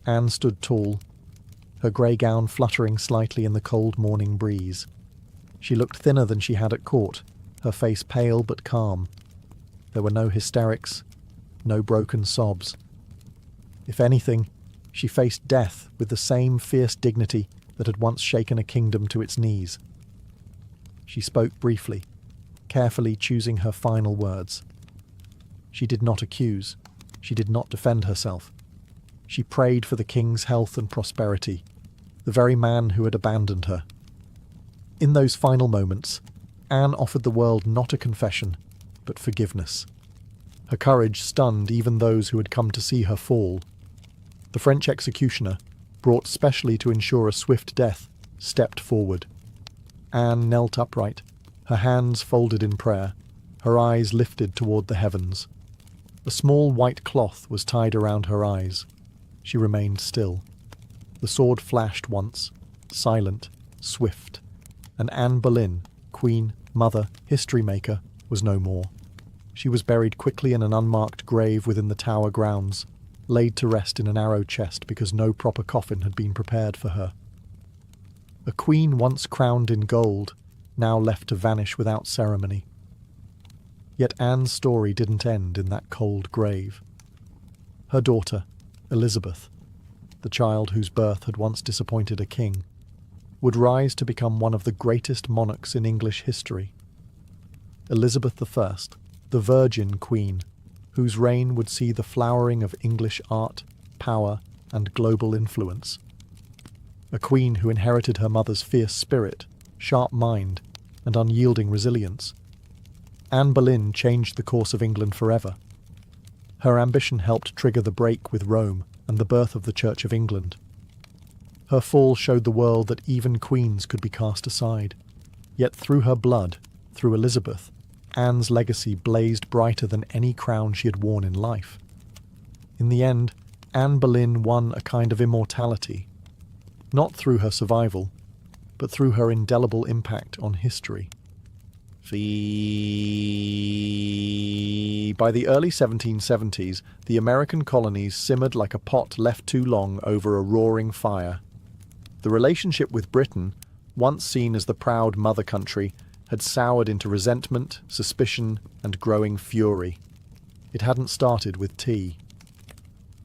Anne stood tall, her grey gown fluttering slightly in the cold morning breeze. She looked thinner than she had at court, her face pale but calm. There were no hysterics, no broken sobs. If anything, she faced death with the same fierce dignity that had once shaken a kingdom to its knees. She spoke briefly, carefully choosing her final words. She did not accuse. She did not defend herself. She prayed for the king's health and prosperity, the very man who had abandoned her. In those final moments, Anne offered the world not a confession, but forgiveness. Her courage stunned even those who had come to see her fall. The French executioner, brought specially to ensure a swift death, stepped forward. Anne knelt upright, her hands folded in prayer, her eyes lifted toward the heavens. A small white cloth was tied around her eyes. She remained still. The sword flashed once, silent, swift, and Anne Boleyn, queen, mother, history maker, was no more. She was buried quickly in an unmarked grave within the Tower grounds, laid to rest in an arrow chest because no proper coffin had been prepared for her. A queen once crowned in gold, now left to vanish without ceremony. Yet Anne's story didn't end in that cold grave. Her daughter, Elizabeth, the child whose birth had once disappointed a king, would rise to become one of the greatest monarchs in English history. Elizabeth I, the Virgin Queen, whose reign would see the flowering of English art, power, and global influence. A queen who inherited her mother's fierce spirit, sharp mind, and unyielding resilience. Anne Boleyn changed the course of England forever. Her ambition helped trigger the break with Rome and the birth of the Church of England. Her fall showed the world that even queens could be cast aside. Yet through her blood, through Elizabeth, Anne's legacy blazed brighter than any crown she had worn in life. In the end, Anne Boleyn won a kind of immortality, not through her survival, but through her indelible impact on history. By the early 1770s, the American colonies simmered like a pot left too long over a roaring fire. The relationship with Britain, once seen as the proud mother country, had soured into resentment, suspicion, and growing fury. It hadn't started with tea.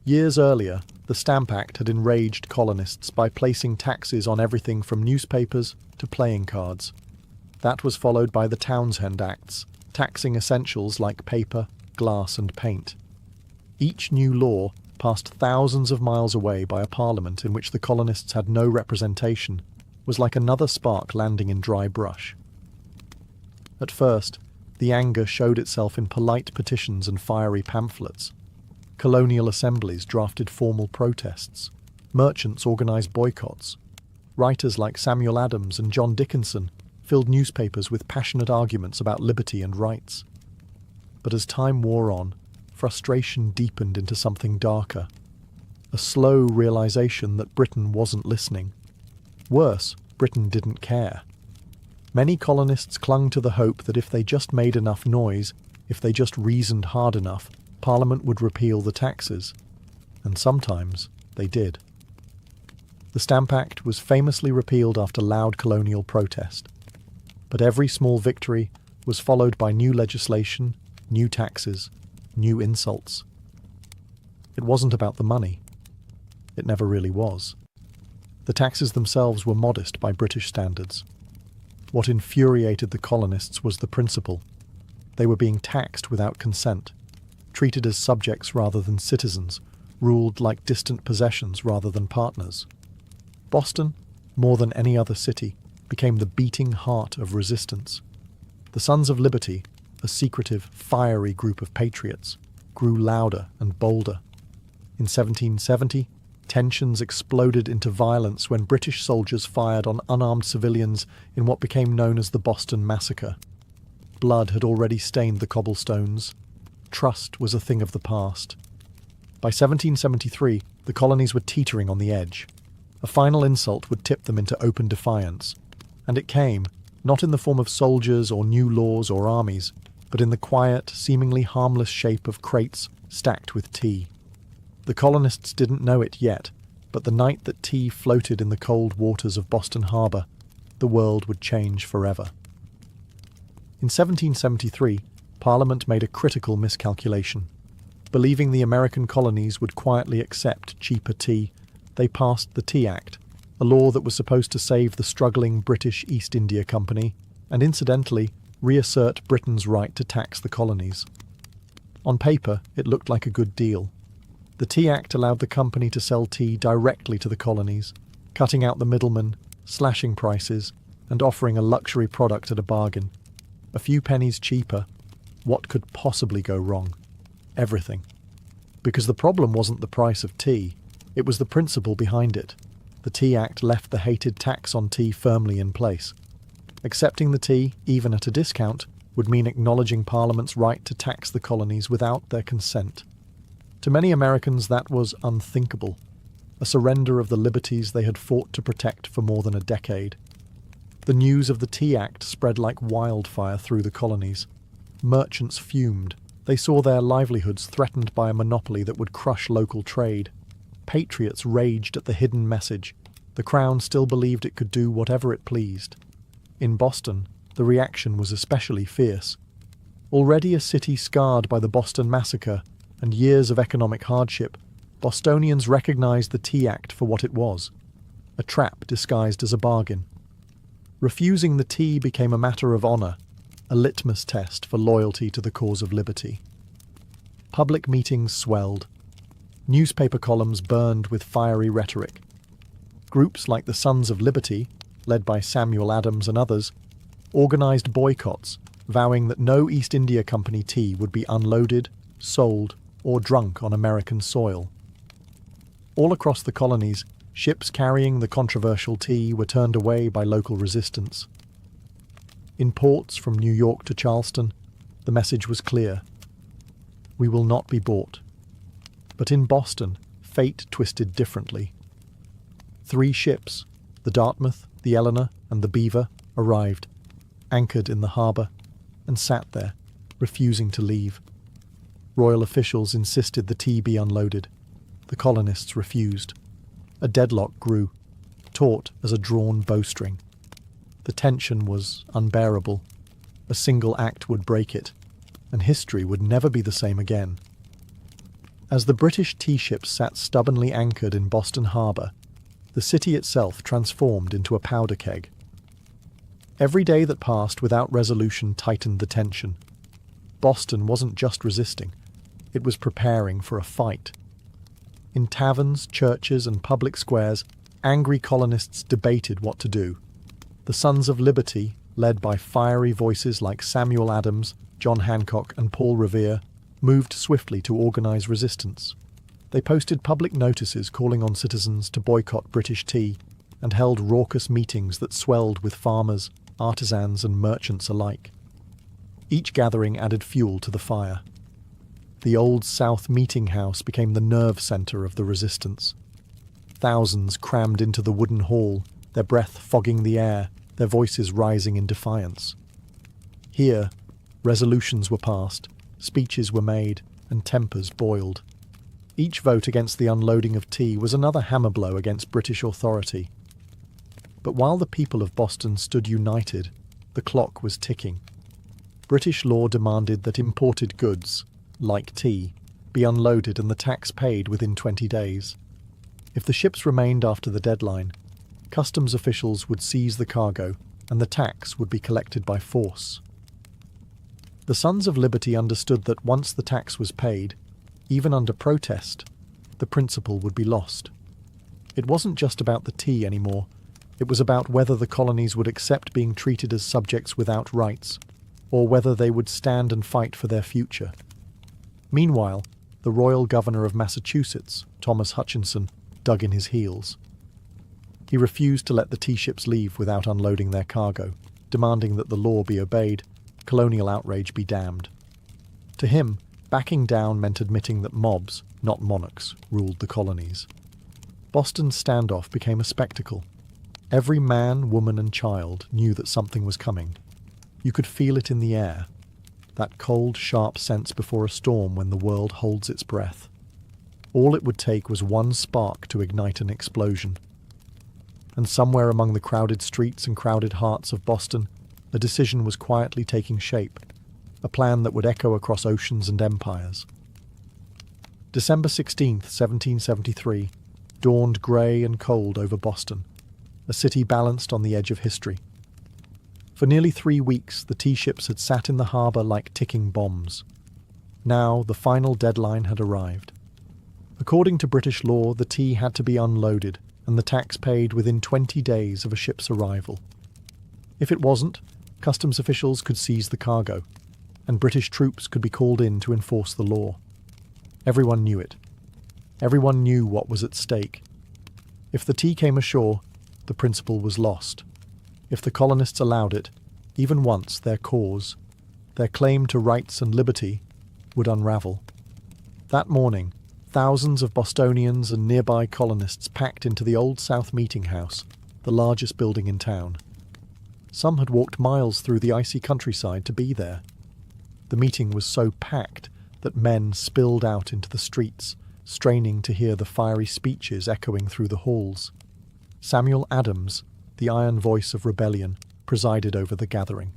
Years earlier, the Stamp Act had enraged colonists by placing taxes on everything from newspapers to playing cards. That was followed by the Townshend Acts, taxing essentials like paper, glass, and paint. Each new law, passed thousands of miles away by a parliament in which the colonists had no representation, was like another spark landing in dry brush. At first, the anger showed itself in polite petitions and fiery pamphlets. Colonial assemblies drafted formal protests. Merchants organised boycotts. Writers like Samuel Adams and John Dickinson filled newspapers with passionate arguments about liberty and rights. But as time wore on, frustration deepened into something darker. A slow realization that Britain wasn't listening. Worse, Britain didn't care. Many colonists clung to the hope that if they just made enough noise, if they just reasoned hard enough, Parliament would repeal the taxes. And sometimes they did. The Stamp Act was famously repealed after loud colonial protest. But every small victory was followed by new legislation, new taxes, new insults. It wasn't about the money. It never really was. The taxes themselves were modest by British standards. What infuriated the colonists was the principle. They were being taxed without consent, treated as subjects rather than citizens, ruled like distant possessions rather than partners. Boston, more than any other city, became the beating heart of resistance. The Sons of Liberty, a secretive, fiery group of patriots, grew louder and bolder. In 1770, tensions exploded into violence when British soldiers fired on unarmed civilians in what became known as the Boston Massacre. Blood had already stained the cobblestones. Trust was a thing of the past. By 1773, the colonies were teetering on the edge. A final insult would tip them into open defiance. And it came, not in the form of soldiers or new laws or armies, but in the quiet, seemingly harmless shape of crates stacked with tea. The colonists didn't know it yet, but the night that tea floated in the cold waters of Boston Harbor, the world would change forever. In 1773, Parliament made a critical miscalculation. Believing the American colonies would quietly accept cheaper tea, they passed the Tea Act, a law that was supposed to save the struggling British East India Company and, incidentally, reassert Britain's right to tax the colonies. On paper, it looked like a good deal. The Tea Act allowed the company to sell tea directly to the colonies, cutting out the middlemen, slashing prices, and offering a luxury product at a bargain. A few pennies cheaper. What could possibly go wrong? Everything. Because the problem wasn't the price of tea, it was the principle behind it. The Tea Act left the hated tax on tea firmly in place. Accepting the tea, even at a discount, would mean acknowledging Parliament's right to tax the colonies without their consent. To many Americans, that was unthinkable, a surrender of the liberties they had fought to protect for more than a decade. The news of the Tea Act spread like wildfire through the colonies. Merchants fumed. They saw their livelihoods threatened by a monopoly that would crush local trade. Patriots raged at the hidden message. The Crown still believed it could do whatever it pleased. In Boston, the reaction was especially fierce. Already a city scarred by the Boston Massacre and years of economic hardship, Bostonians recognized the Tea Act for what it was, a trap disguised as a bargain. Refusing the tea became a matter of honor, a litmus test for loyalty to the cause of liberty. Public meetings swelled. Newspaper columns burned with fiery rhetoric. Groups like the Sons of Liberty, led by Samuel Adams and others, organized boycotts, vowing that no East India Company tea would be unloaded, sold, or drunk on American soil. All across the colonies, ships carrying the controversial tea were turned away by local resistance. In ports from New York to Charleston, the message was clear. We will not be bought. But in Boston, fate twisted differently. 3 ships, the Dartmouth, the Eleanor, and the Beaver, arrived, anchored in the harbour, and sat there, refusing to leave. Royal officials insisted the tea be unloaded. The colonists refused. A deadlock grew, taut as a drawn bowstring. The tension was unbearable. A single act would break it, and history would never be the same again. As the British tea ships sat stubbornly anchored in Boston Harbour, the city itself transformed into a powder keg. Every day that passed without resolution tightened the tension. Boston wasn't just resisting, it was preparing for a fight. In taverns, churches, and public squares, angry colonists debated what to do. The Sons of Liberty, led by fiery voices like Samuel Adams, John Hancock, and Paul Revere, moved swiftly to organize resistance. They posted public notices calling on citizens to boycott British tea and held raucous meetings that swelled with farmers, artisans, and merchants alike. Each gathering added fuel to the fire. The Old South Meeting House became the nerve center of the resistance. Thousands crammed into the wooden hall, their breath fogging the air, their voices rising in defiance. Here, resolutions were passed, speeches were made, and tempers boiled. Each vote against the unloading of tea was another hammer blow against British authority. But while the people of Boston stood united, the clock was ticking. British law demanded that imported goods, like tea, be unloaded and the tax paid within 20 days. If the ships remained after the deadline, customs officials would seize the cargo and the tax would be collected by force. The Sons of Liberty understood that once the tax was paid, even under protest, the principle would be lost. It wasn't just about the tea anymore. It was about whether the colonies would accept being treated as subjects without rights, or whether they would stand and fight for their future. Meanwhile, the Royal Governor of Massachusetts, Thomas Hutchinson, dug in his heels. He refused to let the tea ships leave without unloading their cargo, demanding that the law be obeyed, colonial outrage be damned. To him, backing down meant admitting that mobs, not monarchs, ruled the colonies. Boston's standoff became a spectacle. Every man, woman, and child knew that something was coming. You could feel it in the air, that cold, sharp sense before a storm when the world holds its breath. All it would take was one spark to ignite an explosion. and somewhere among the crowded streets and crowded hearts of Boston, a decision was quietly taking shape, a plan that would echo across oceans and empires. December 16th, 1773, dawned grey and cold over Boston, a city balanced on the edge of history. For nearly 3 weeks, the tea ships had sat in the harbour like ticking bombs. Now, the final deadline had arrived. According to British law, the tea had to be unloaded and the tax paid within 20 days of a ship's arrival. If it wasn't, customs officials could seize the cargo, and British troops could be called in to enforce the law. Everyone knew it. Everyone knew what was at stake. If the tea came ashore, the principle was lost. If the colonists allowed it, even once, their cause, their claim to rights and liberty, would unravel. That morning, thousands of Bostonians and nearby colonists packed into the Old South Meeting House, the largest building in town. Some had walked miles through the icy countryside to be there. The meeting was so packed that men spilled out into the streets, straining to hear the fiery speeches echoing through the halls. Samuel Adams, the iron voice of rebellion, presided over the gathering.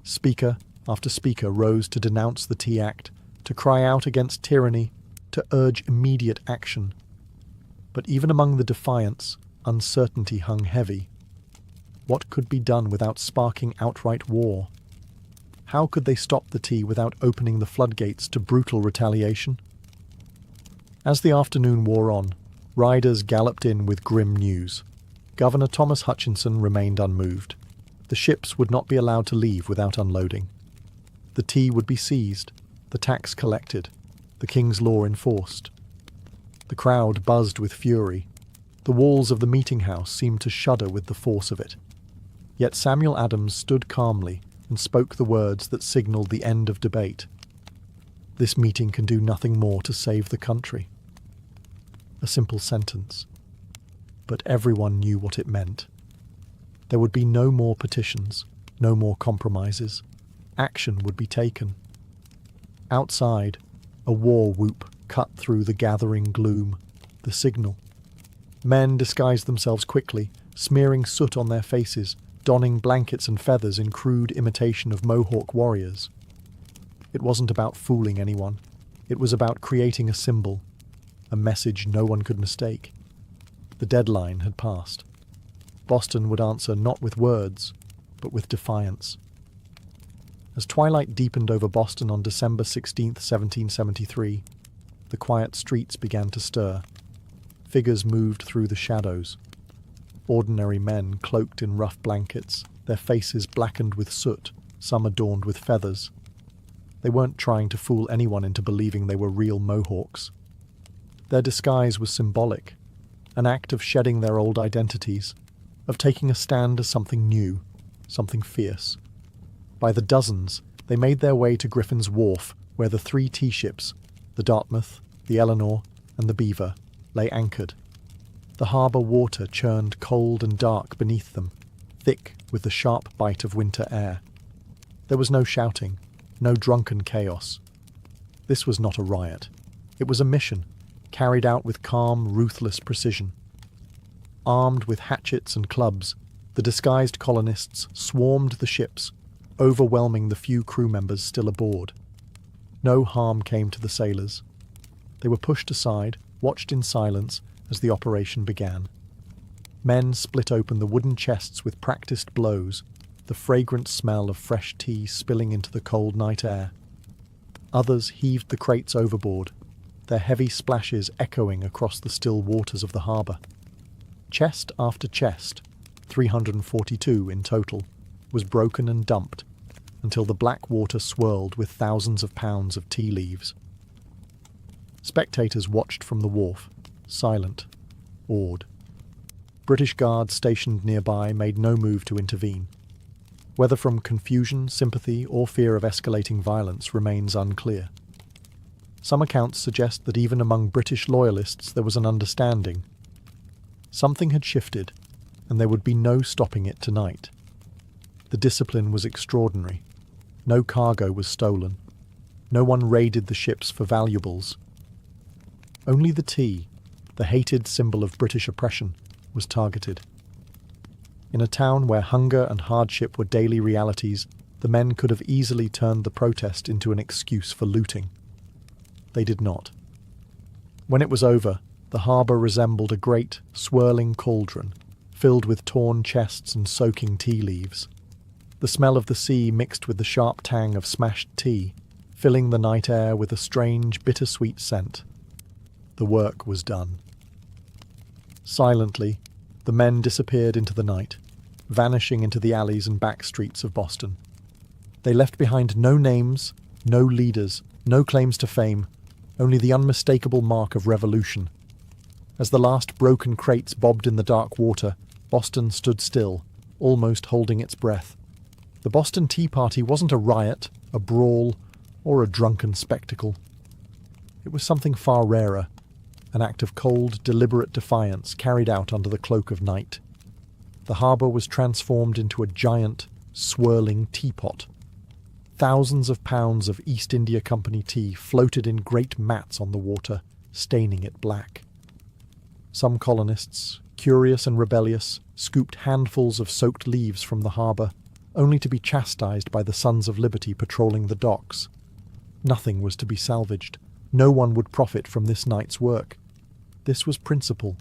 Speaker after speaker rose to denounce the Tea Act, to cry out against tyranny, to urge immediate action. But even among the defiants, uncertainty hung heavy. What could be done without sparking outright war? How could they stop the tea without opening the floodgates to brutal retaliation? As the afternoon wore on, riders galloped in with grim news. Governor Thomas Hutchinson remained unmoved. The ships would not be allowed to leave without unloading. The tea would be seized, the tax collected, the king's law enforced. The crowd buzzed with fury. The walls of the meeting house seemed to shudder with the force of it. Yet Samuel Adams stood calmly and spoke the words that signalled the end of debate. This meeting can do nothing more to save the country. A simple sentence. But everyone knew what it meant. There would be no more petitions, no more compromises. Action would be taken. Outside, a war whoop cut through the gathering gloom, the signal. Men disguised themselves quickly, smearing soot on their faces, donning blankets and feathers in crude imitation of Mohawk warriors. It wasn't about fooling anyone. It was about creating a symbol, a message no one could mistake. The deadline had passed. Boston would answer not with words, but with defiance. As twilight deepened over Boston on December 16, 1773, the quiet streets began to stir. Figures moved through the shadows. Ordinary men cloaked in rough blankets, their faces blackened with soot, some adorned with feathers. They weren't trying to fool anyone into believing they were real Mohawks. Their disguise was symbolic, an act of shedding their old identities, of taking a stand as something new, something fierce. By the dozens, they made their way to Griffin's Wharf, where the 3 tea ships, the Dartmouth, the Eleanor, and the Beaver, lay anchored. The harbour water churned cold and dark beneath them, thick with the sharp bite of winter air. There was no shouting, no drunken chaos. This was not a riot. It was a mission, carried out with calm, ruthless precision. Armed with hatchets and clubs, the disguised colonists swarmed the ships, overwhelming the few crew members still aboard. No harm came to the sailors. They were pushed aside, watched in silence as the operation began. Men split open the wooden chests with practiced blows, the fragrant smell of fresh tea spilling into the cold night air. Others heaved the crates overboard, their heavy splashes echoing across the still waters of the harbour. Chest after chest, 342 in total, was broken and dumped, until the black water swirled with thousands of pounds of tea leaves. Spectators watched from the wharf, silent, awed. British guards stationed nearby made no move to intervene. Whether from confusion, sympathy, or fear of escalating violence remains unclear. Some accounts suggest that even among British loyalists there was an understanding. Something had shifted, and there would be no stopping it tonight. The discipline was extraordinary. No cargo was stolen. No one raided the ships for valuables. Only the tea, the hated symbol of British oppression, was targeted. In a town where hunger and hardship were daily realities, the men could have easily turned the protest into an excuse for looting. They did not. When it was over, the harbour resembled a great, swirling cauldron, filled with torn chests and soaking tea leaves. The smell of the sea mixed with the sharp tang of smashed tea, filling the night air with a strange, bittersweet scent. The work was done. Silently, the men disappeared into the night, vanishing into the alleys and back streets of Boston. They left behind no names, no leaders, no claims to fame, only the unmistakable mark of revolution. As the last broken crates bobbed in the dark water, Boston stood still, almost holding its breath. The Boston Tea Party wasn't a riot, a brawl, or a drunken spectacle. It was something far rarer, an act of cold, deliberate defiance carried out under the cloak of night. The harbour was transformed into a giant, swirling teapot. Thousands of pounds of East India Company tea floated in great mats on the water, staining it black. Some colonists, curious and rebellious, scooped handfuls of soaked leaves from the harbour, only to be chastised by the Sons of Liberty patrolling the docks. Nothing was to be salvaged. No one would profit from this night's work. This was principle,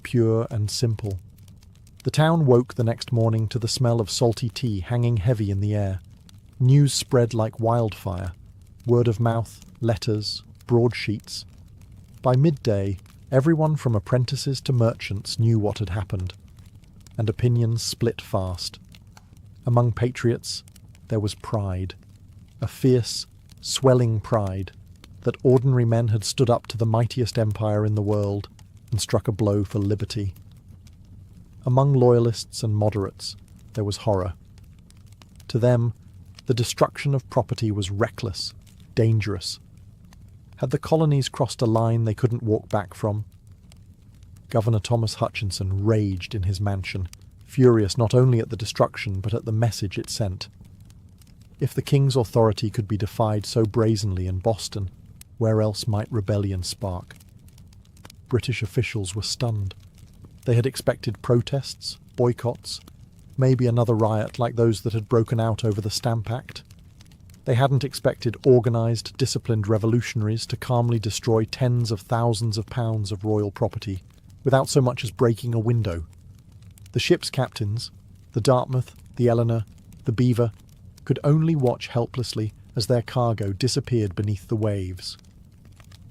pure and simple. The town woke the next morning to the smell of salty tea hanging heavy in the air. News spread like wildfire. Word of mouth, letters, broadsheets. By midday, everyone from apprentices to merchants knew what had happened, and opinions split fast. Among patriots, there was pride, a fierce, swelling pride that ordinary men had stood up to the mightiest empire in the world and struck a blow for liberty. Among loyalists and moderates, there was horror. To them, the destruction of property was reckless, dangerous. Had the colonies crossed a line they couldn't walk back from? Governor Thomas Hutchinson raged in his mansion, furious not only at the destruction but at the message it sent. If the king's authority could be defied so brazenly in Boston, where else might rebellion spark? British officials were stunned. They had expected protests, boycotts, maybe another riot like those that had broken out over the Stamp Act. They hadn't expected organised, disciplined revolutionaries to calmly destroy tens of thousands of pounds of royal property without so much as breaking a window. The ship's captains, the Dartmouth, the Eleanor, the Beaver, could only watch helplessly as their cargo disappeared beneath the waves.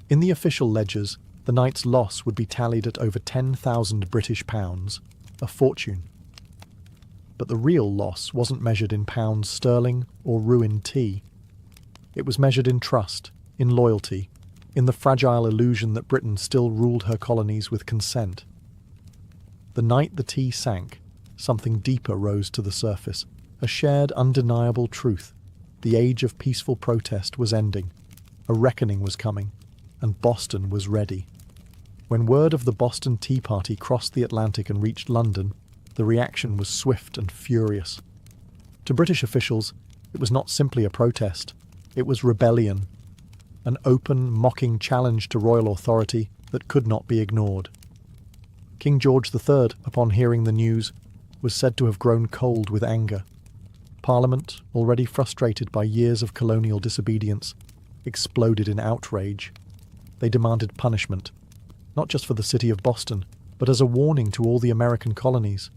In the official ledgers, the night's loss would be tallied at over 10,000 British pounds, a fortune. But the real loss wasn't measured in pounds sterling or ruined tea. It was measured in trust, in loyalty, in the fragile illusion that Britain still ruled her colonies with consent. The night the tea sank, something deeper rose to the surface, a shared undeniable truth. The age of peaceful protest was ending, a reckoning was coming, and Boston was ready. When word of the Boston Tea Party crossed the Atlantic and reached London, the reaction was swift and furious. To British officials, it was not simply a protest, it was rebellion, an open, mocking challenge to royal authority that could not be ignored. King George III, upon hearing the news, was said to have grown cold with anger. Parliament, already frustrated by years of colonial disobedience, exploded in outrage. They demanded punishment, not just for the city of Boston, but as a warning to all the American colonies.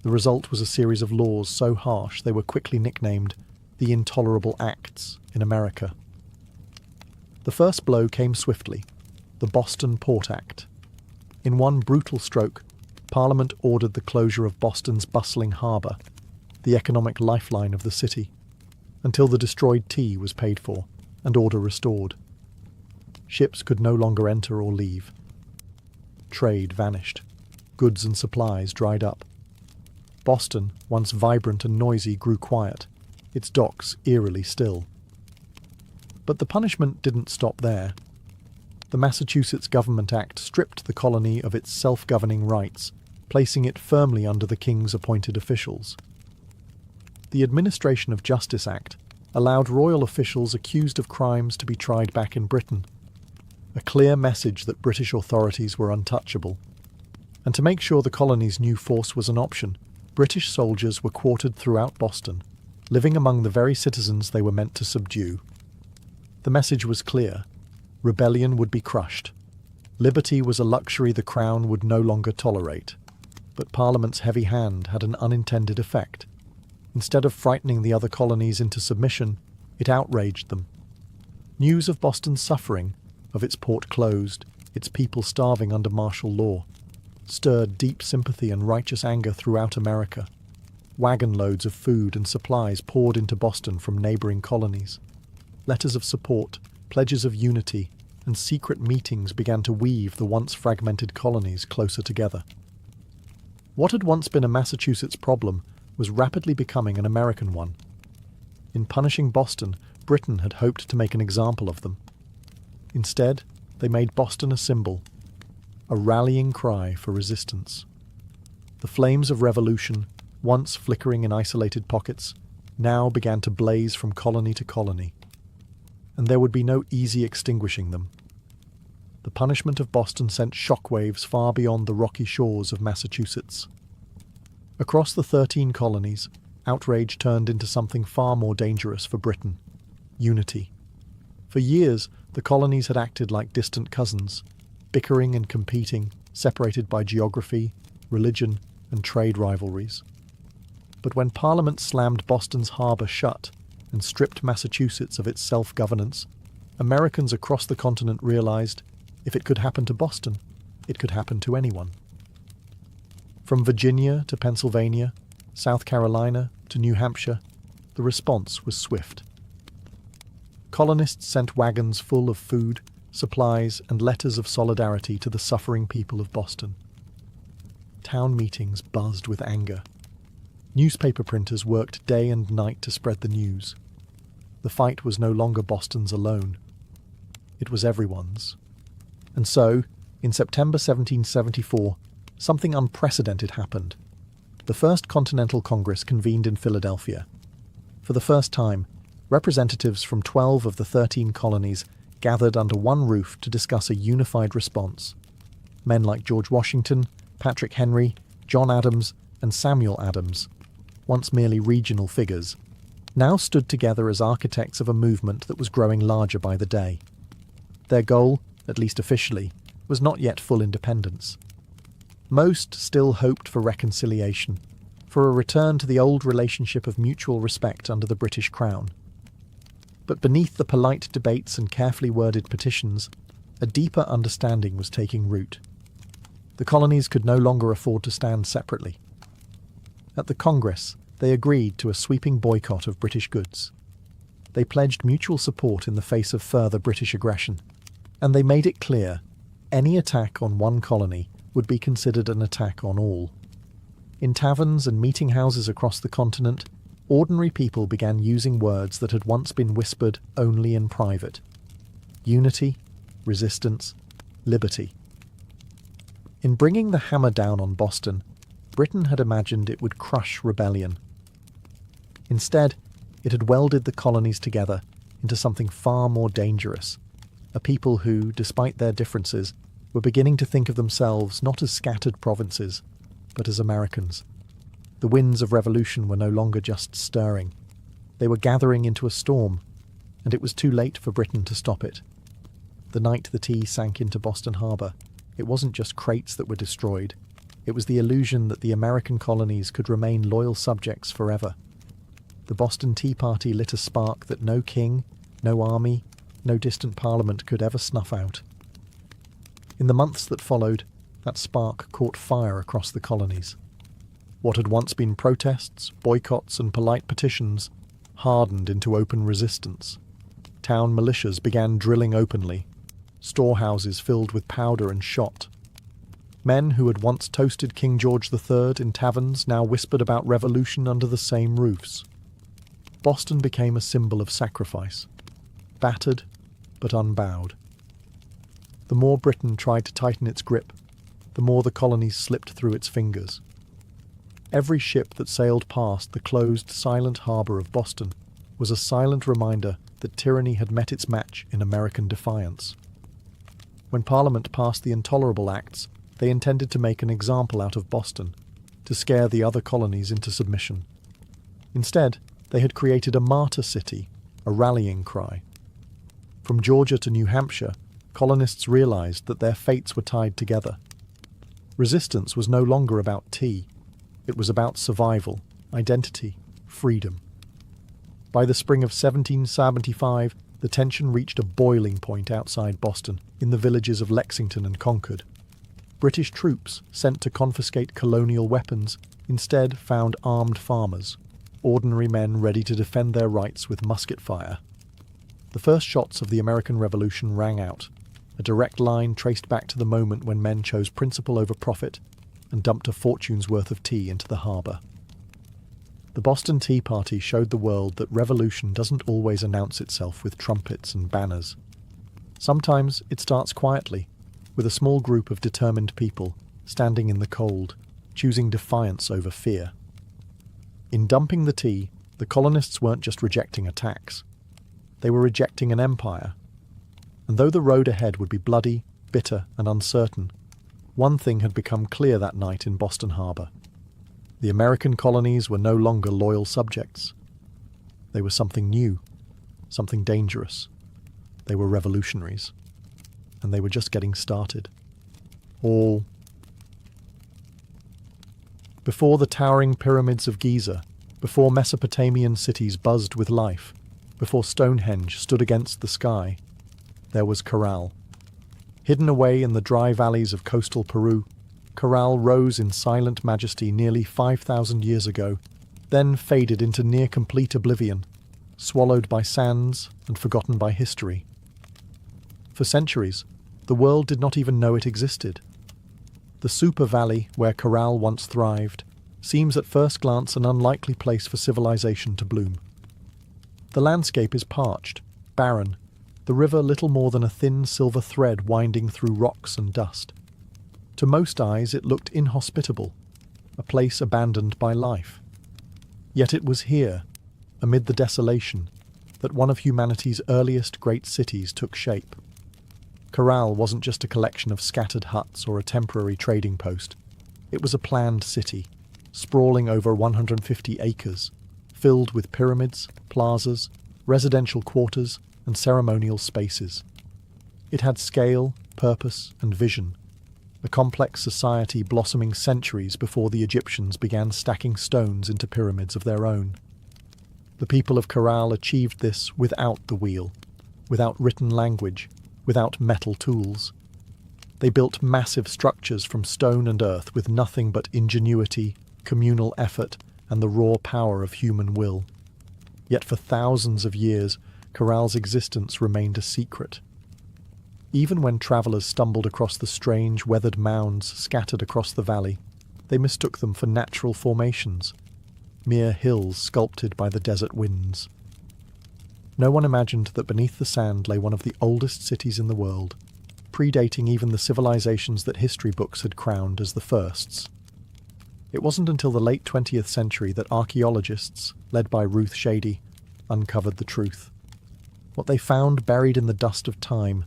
The result was a series of laws so harsh they were quickly nicknamed the Intolerable Acts in America. The first blow came swiftly, the Boston Port Act. In one brutal stroke, Parliament ordered the closure of Boston's bustling harbour, the economic lifeline of the city, until the destroyed tea was paid for and order restored. Ships could no longer enter or leave. Trade vanished. Goods and supplies dried up. Boston, once vibrant and noisy, grew quiet, its docks eerily still. But the punishment didn't stop there. The Massachusetts Government Act stripped the colony of its self-governing rights, placing it firmly under the king's appointed officials. The Administration of Justice Act allowed royal officials accused of crimes to be tried back in Britain, a clear message that British authorities were untouchable. And to make sure the colonies knew force was an option, British soldiers were quartered throughout Boston, living among the very citizens they were meant to subdue. The message was clear. Rebellion would be crushed. Liberty was a luxury the Crown would no longer tolerate. But Parliament's heavy hand had an unintended effect. Instead of frightening the other colonies into submission, it outraged them. News of Boston's suffering, of its port closed, its people starving under martial law, stirred deep sympathy and righteous anger throughout America. Wagon loads of food and supplies poured into Boston from neighboring colonies. Letters of support, pledges of unity, and secret meetings began to weave the once fragmented colonies closer together. What had once been a Massachusetts problem was rapidly becoming an American one. In punishing Boston, Britain had hoped to make an example of them. Instead, they made Boston a symbol, a rallying cry for resistance. The flames of revolution, once flickering in isolated pockets, now began to blaze from colony to colony. And there would be no easy extinguishing them. The punishment of Boston sent shockwaves far beyond the rocky shores of Massachusetts. Across the 13 colonies, outrage turned into something far more dangerous for Britain: unity. For years, the colonies had acted like distant cousins, bickering and competing, separated by geography, religion, and trade rivalries. But when Parliament slammed Boston's harbour shut and stripped Massachusetts of its self-governance, Americans across the continent realized if it could happen to Boston, it could happen to anyone. From Virginia to Pennsylvania, South Carolina to New Hampshire, the response was swift. Colonists sent wagons full of food, supplies, and letters of solidarity to the suffering people of Boston. Town meetings buzzed with anger. Newspaper printers worked day and night to spread the news. The fight was no longer Boston's alone. It was everyone's. And so, in September 1774, something unprecedented happened. The First Continental Congress convened in Philadelphia. For the first time, representatives from 12 of the 13 colonies gathered under one roof to discuss a unified response. Men like George Washington, Patrick Henry, John Adams, and Samuel Adams, once merely regional figures, now stood together as architects of a movement that was growing larger by the day. Their goal, at least officially, was not yet full independence. Most still hoped for reconciliation, for a return to the old relationship of mutual respect under the British Crown. But beneath the polite debates and carefully worded petitions, a deeper understanding was taking root. The colonies could no longer afford to stand separately. At the Congress, they agreed to a sweeping boycott of British goods. They pledged mutual support in the face of further British aggression, and they made it clear any attack on one colony would be considered an attack on all. In taverns and meeting houses across the continent, ordinary people began using words that had once been whispered only in private: unity, resistance, liberty. In bringing the hammer down on Boston, Britain had imagined it would crush rebellion. Instead, it had welded the colonies together into something far more dangerous, a people who, despite their differences, were beginning to think of themselves not as scattered provinces, but as Americans. The winds of revolution were no longer just stirring. They were gathering into a storm, and it was too late for Britain to stop it. The night the tea sank into Boston Harbour, it wasn't just crates that were destroyed. It was the illusion that the American colonies could remain loyal subjects forever. The Boston Tea Party lit a spark that no king, no army, no distant parliament could ever snuff out. In the months that followed, that spark caught fire across the colonies. What had once been protests, boycotts, and polite petitions hardened into open resistance. Town militias began drilling openly. Storehouses filled with powder and shot. Men who had once toasted King George III in taverns now whispered about revolution under the same roofs. Boston became a symbol of sacrifice, battered but unbowed. The more Britain tried to tighten its grip, the more the colonies slipped through its fingers. Every ship that sailed past the closed, silent harbour of Boston was a silent reminder that tyranny had met its match in American defiance. When Parliament passed the Intolerable Acts, They intended to make an example out of Boston, to scare the other colonies into submission. Instead, they had created a martyr city, a rallying cry. From Georgia to New Hampshire, colonists realized that their fates were tied together. Resistance was no longer about tea. It was about survival, identity, freedom. By the spring of 1775, the tension reached a boiling point outside Boston, in the villages of Lexington and Concord. British troops, sent to confiscate colonial weapons, instead found armed farmers, ordinary men ready to defend their rights with musket fire. The first shots of the American Revolution rang out, a direct line traced back to the moment when men chose principle over profit and dumped a fortune's worth of tea into the harbour. The Boston Tea Party showed the world that revolution doesn't always announce itself with trumpets and banners. Sometimes it starts quietly, with a small group of determined people standing in the cold, choosing defiance over fear. In dumping the tea, the colonists weren't just rejecting a tax. They were rejecting an empire. And though the road ahead would be bloody, bitter, and uncertain, one thing had become clear that night in Boston Harbour. The American colonies were no longer loyal subjects. They were something new, something dangerous. They were revolutionaries. And they were just getting started. All before the towering pyramids of Giza, before Mesopotamian cities buzzed with life, before Stonehenge stood against the sky, there was Corral. Hidden away in the dry valleys of coastal Peru, Corral rose in silent majesty nearly 5,000 years ago, then faded into near-complete oblivion, swallowed by sands and forgotten by history. For centuries, the world did not even know it existed. The Super Valley, where Corral once thrived, seems at first glance an unlikely place for civilization to bloom. The landscape is parched, barren, the river little more than a thin silver thread winding through rocks and dust. To most eyes it looked inhospitable, a place abandoned by life. Yet it was here, amid the desolation, that one of humanity's earliest great cities took shape. Corral wasn't just a collection of scattered huts or a temporary trading post. It was a planned city, sprawling over 150 acres, filled with pyramids, plazas, residential quarters, and ceremonial spaces. It had scale, purpose, and vision, a complex society blossoming centuries before the Egyptians began stacking stones into pyramids of their own. The people of Corral achieved this without the wheel, without written language, without metal tools. They built massive structures from stone and earth with nothing but ingenuity, communal effort, and the raw power of human will. Yet for thousands of years, Corral's existence remained a secret. Even when travellers stumbled across the strange, weathered mounds scattered across the valley, they mistook them for natural formations, mere hills sculpted by the desert winds. No one imagined that beneath the sand lay one of the oldest cities in the world, predating even the civilizations that history books had crowned as the firsts. It wasn't until the late 20th century that archaeologists, led by Ruth Shady, uncovered the truth. What they found buried in the dust of time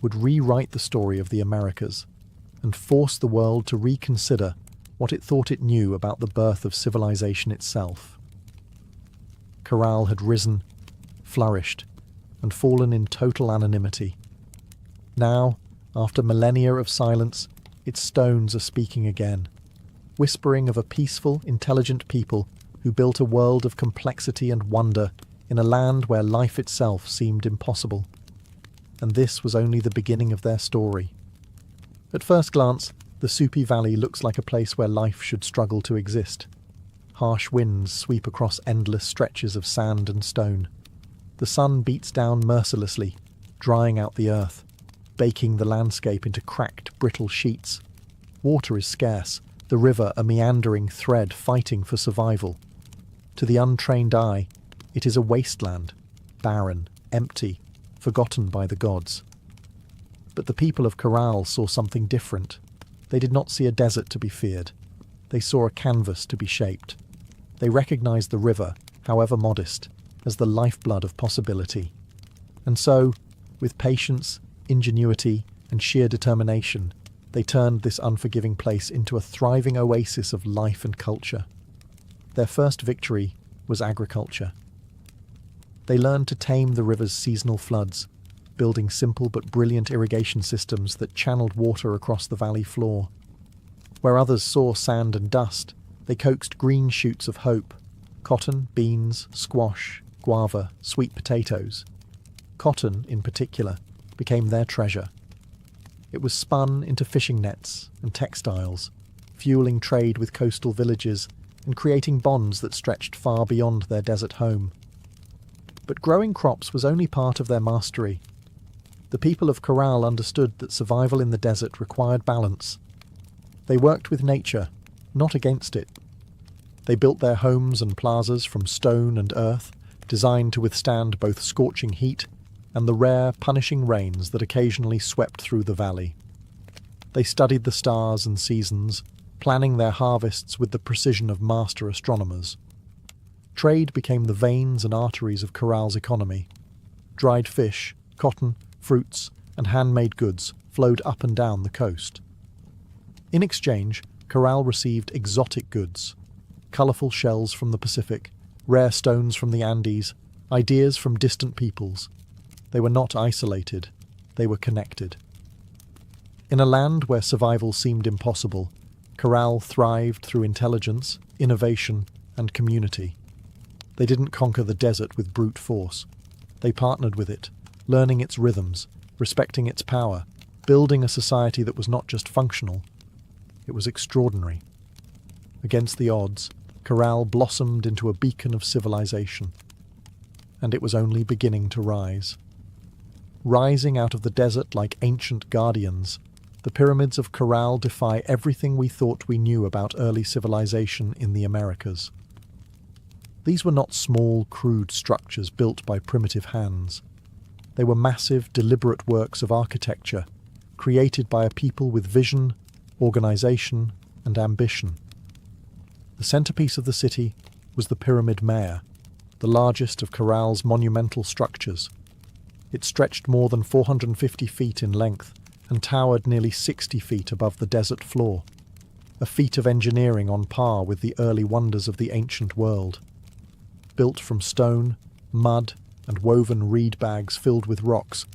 would rewrite the story of the Americas and force the world to reconsider what it thought it knew about the birth of civilization itself. Corral had risen, flourished, and fallen in total anonymity. Now, after millennia of silence, its stones are speaking again, whispering of a peaceful, intelligent people who built a world of complexity and wonder in a land where life itself seemed impossible. And this was only the beginning of their story. At first glance, the Supi Valley looks like a place where life should struggle to exist. Harsh winds sweep across endless stretches of sand and stone. The sun beats down mercilessly, drying out the earth, baking the landscape into cracked, brittle sheets. Water is scarce, the river a meandering thread fighting for survival. To the untrained eye, it is a wasteland, barren, empty, forgotten by the gods. But the people of Corral saw something different. They did not see a desert to be feared. They saw a canvas to be shaped. They recognized the river, however modest, as the lifeblood of possibility. And so, with patience, ingenuity, and sheer determination, They turned this unforgiving place into a thriving oasis of life and culture. Their first victory was agriculture. They learned to tame the river's seasonal floods, building simple but brilliant irrigation systems that channeled water across the valley floor. Where others saw sand and dust, they coaxed green shoots of hope: cotton, beans, squash, guava, sweet potatoes. Cotton, in particular, became their treasure. It was spun into fishing nets and textiles, fueling trade with coastal villages and creating bonds that stretched far beyond their desert home. But growing crops was only part of their mastery. The people of Corral understood that survival in the desert required balance. They worked with nature, not against it. They built their homes and plazas from stone and earth, designed to withstand both scorching heat and the rare, punishing rains that occasionally swept through the valley. They studied the stars and seasons, planning their harvests with the precision of master astronomers. Trade became the veins and arteries of Corral's economy. Dried fish, cotton, fruits, and handmade goods flowed up and down the coast. In exchange, Corral received exotic goods: colourful shells from the Pacific, rare stones from the Andes, ideas from distant peoples. They were not isolated, they were connected. In a land where survival seemed impossible, Corral thrived through intelligence, innovation, and community. They didn't conquer the desert with brute force. They partnered with it, learning its rhythms, respecting its power, building a society that was not just functional, it was extraordinary. Against the odds, Corral blossomed into a beacon of civilization. And it was only beginning to rise. Rising out of the desert like ancient guardians, the pyramids of Corral defy everything we thought we knew about early civilization in the Americas. These were not small, crude structures built by primitive hands. They were massive, deliberate works of architecture, created by a people with vision, organization, and ambition. The centerpiece of the city was the Pyramid Mare, the largest of Corral's monumental structures. It stretched more than 450 feet in length and towered nearly 60 feet above the desert floor, a feat of engineering on par with the early wonders of the ancient world. Built from stone, mud, and woven reed bags filled with rocks,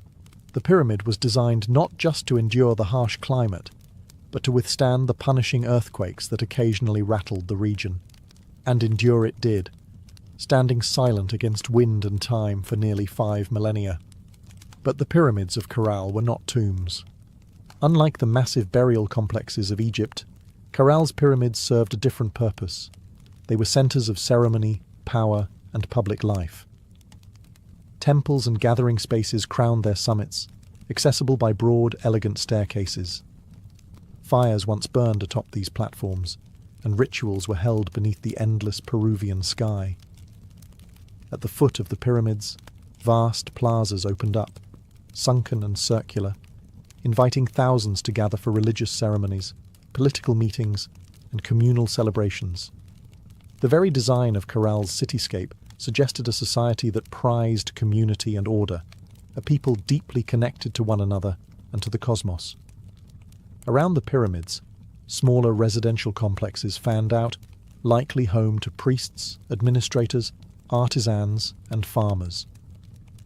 the pyramid was designed not just to endure the harsh climate, but to withstand the punishing earthquakes that occasionally rattled the region. And endure it did, standing silent against wind and time for nearly 5 millennia. But the pyramids of Corral were not tombs. Unlike the massive burial complexes of Egypt, Corral's pyramids served a different purpose. They were centers of ceremony, power, and public life. Temples and gathering spaces crowned their summits, accessible by broad, elegant staircases. Fires once burned atop these platforms, and rituals were held beneath the endless Peruvian sky. At the foot of the pyramids, vast plazas opened up, sunken and circular, inviting thousands to gather for religious ceremonies, political meetings, and communal celebrations. The very design of Corral's cityscape suggested a society that prized community and order, a people deeply connected to one another and to the cosmos. Around the pyramids, smaller residential complexes fanned out, likely home to priests, administrators, artisans, and farmers.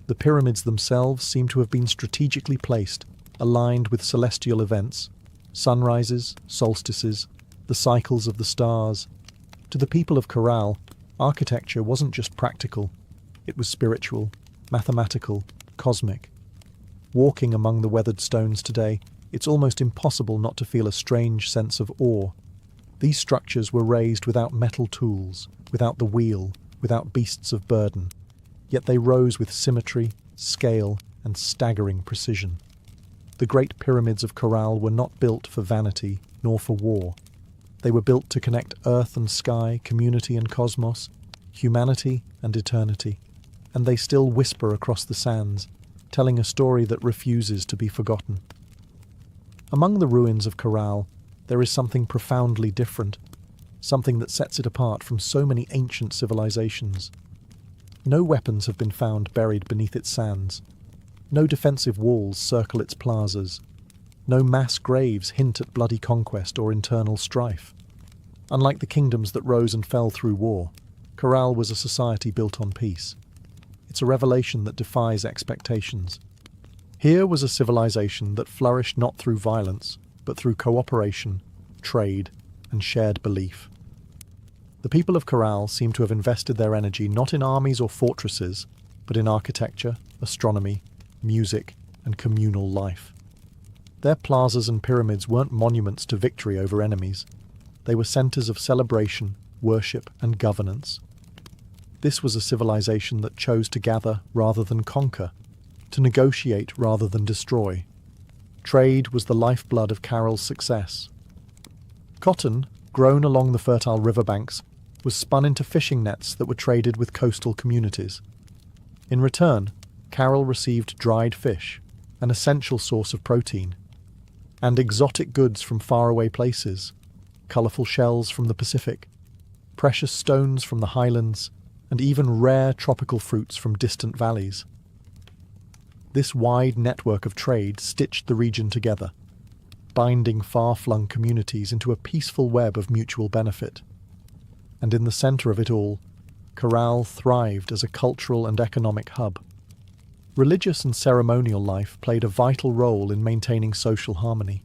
The pyramids themselves seem to have been strategically placed, aligned with celestial events, sunrises, solstices, the cycles of the stars. To the people of Corral, architecture wasn't just practical, it was spiritual, mathematical, cosmic. Walking among the weathered stones today, it's almost impossible not to feel a strange sense of awe. These structures were raised without metal tools, without the wheel, without beasts of burden. Yet they rose with symmetry, scale, and staggering precision. The great pyramids of Corral were not built for vanity, nor for war. They were built to connect earth and sky, community and cosmos, humanity and eternity. And they still whisper across the sands, telling a story that refuses to be forgotten. Among the ruins of Corral, there is something profoundly different, something that sets it apart from so many ancient civilizations. No weapons have been found buried beneath its sands. No defensive walls circle its plazas. No mass graves hint at bloody conquest or internal strife. Unlike the kingdoms that rose and fell through war, Corral was a society built on peace. It's a revelation that defies expectations. Here was a civilization that flourished not through violence, but through cooperation, trade, and shared belief. The people of Corral seem to have invested their energy not in armies or fortresses, but in architecture, astronomy, music, and communal life. Their plazas and pyramids weren't monuments to victory over enemies. They were centers of celebration, worship, and governance. This was a civilization that chose to gather rather than conquer, to negotiate rather than destroy. Trade was the lifeblood of Carroll's success. Cotton, grown along the fertile riverbanks, was spun into fishing nets that were traded with coastal communities. In return, Carroll received dried fish, an essential source of protein, and exotic goods from faraway places, colourful shells from the Pacific, precious stones from the highlands, and even rare tropical fruits from distant valleys. This wide network of trade stitched the region together, binding far-flung communities into a peaceful web of mutual benefit. And in the centre of it all, Corral thrived as a cultural and economic hub. Religious and ceremonial life played a vital role in maintaining social harmony.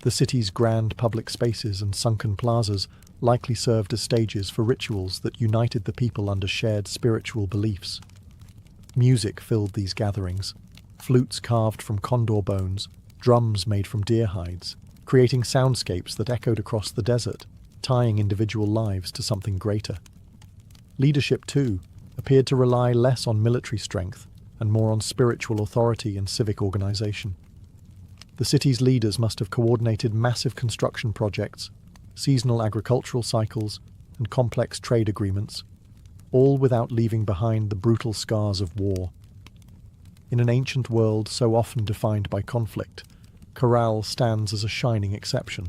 The city's grand public spaces and sunken plazas likely served as stages for rituals that united the people under shared spiritual beliefs. Music filled these gatherings, flutes carved from condor bones, drums made from deer hides, creating soundscapes that echoed across the desert, tying individual lives to something greater. Leadership, too, appeared to rely less on military strength and more on spiritual authority and civic organization. The city's leaders must have coordinated massive construction projects, seasonal agricultural cycles, and complex trade agreements, all without leaving behind the brutal scars of war. In an ancient world so often defined by conflict, Corral stands as a shining exception,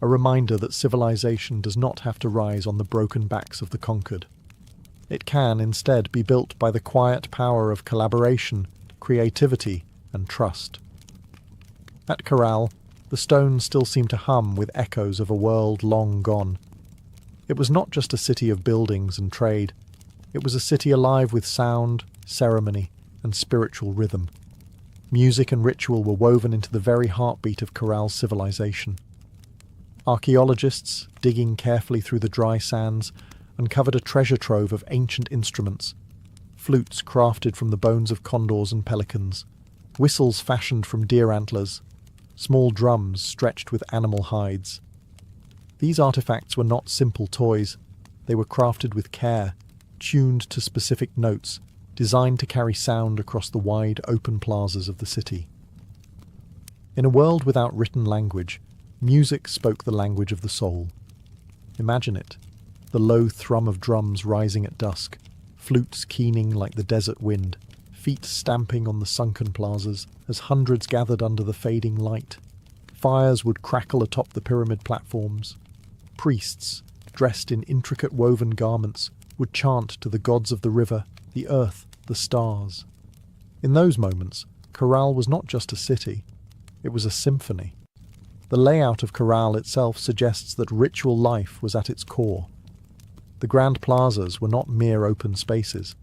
a reminder that civilization does not have to rise on the broken backs of the conquered. It can instead be built by the quiet power of collaboration, creativity, and trust. At Corral, the stones still seem to hum with echoes of a world long gone. It was not just a city of buildings and trade. It was a city alive with sound, ceremony, and spiritual rhythm. Music and ritual were woven into the very heartbeat of Corral's civilization. Archaeologists, digging carefully through the dry sands, uncovered a treasure trove of ancient instruments, flutes crafted from the bones of condors and pelicans, whistles fashioned from deer antlers, small drums stretched with animal hides. These artifacts were not simple toys. They were crafted with care, tuned to specific notes, designed to carry sound across the wide open plazas of the city. In a world without written language, music spoke the language of the soul. Imagine it, the low thrum of drums rising at dusk, flutes keening like the desert wind, feet stamping on the sunken plazas as hundreds gathered under the fading light. Fires would crackle atop the pyramid platforms. Priests, dressed in intricate woven garments, would chant to the gods of the river, the earth, the stars. In those moments, Corral was not just a city, it was a symphony. The layout of Corral itself suggests that ritual life was at its core. The grand plazas were not mere open spaces.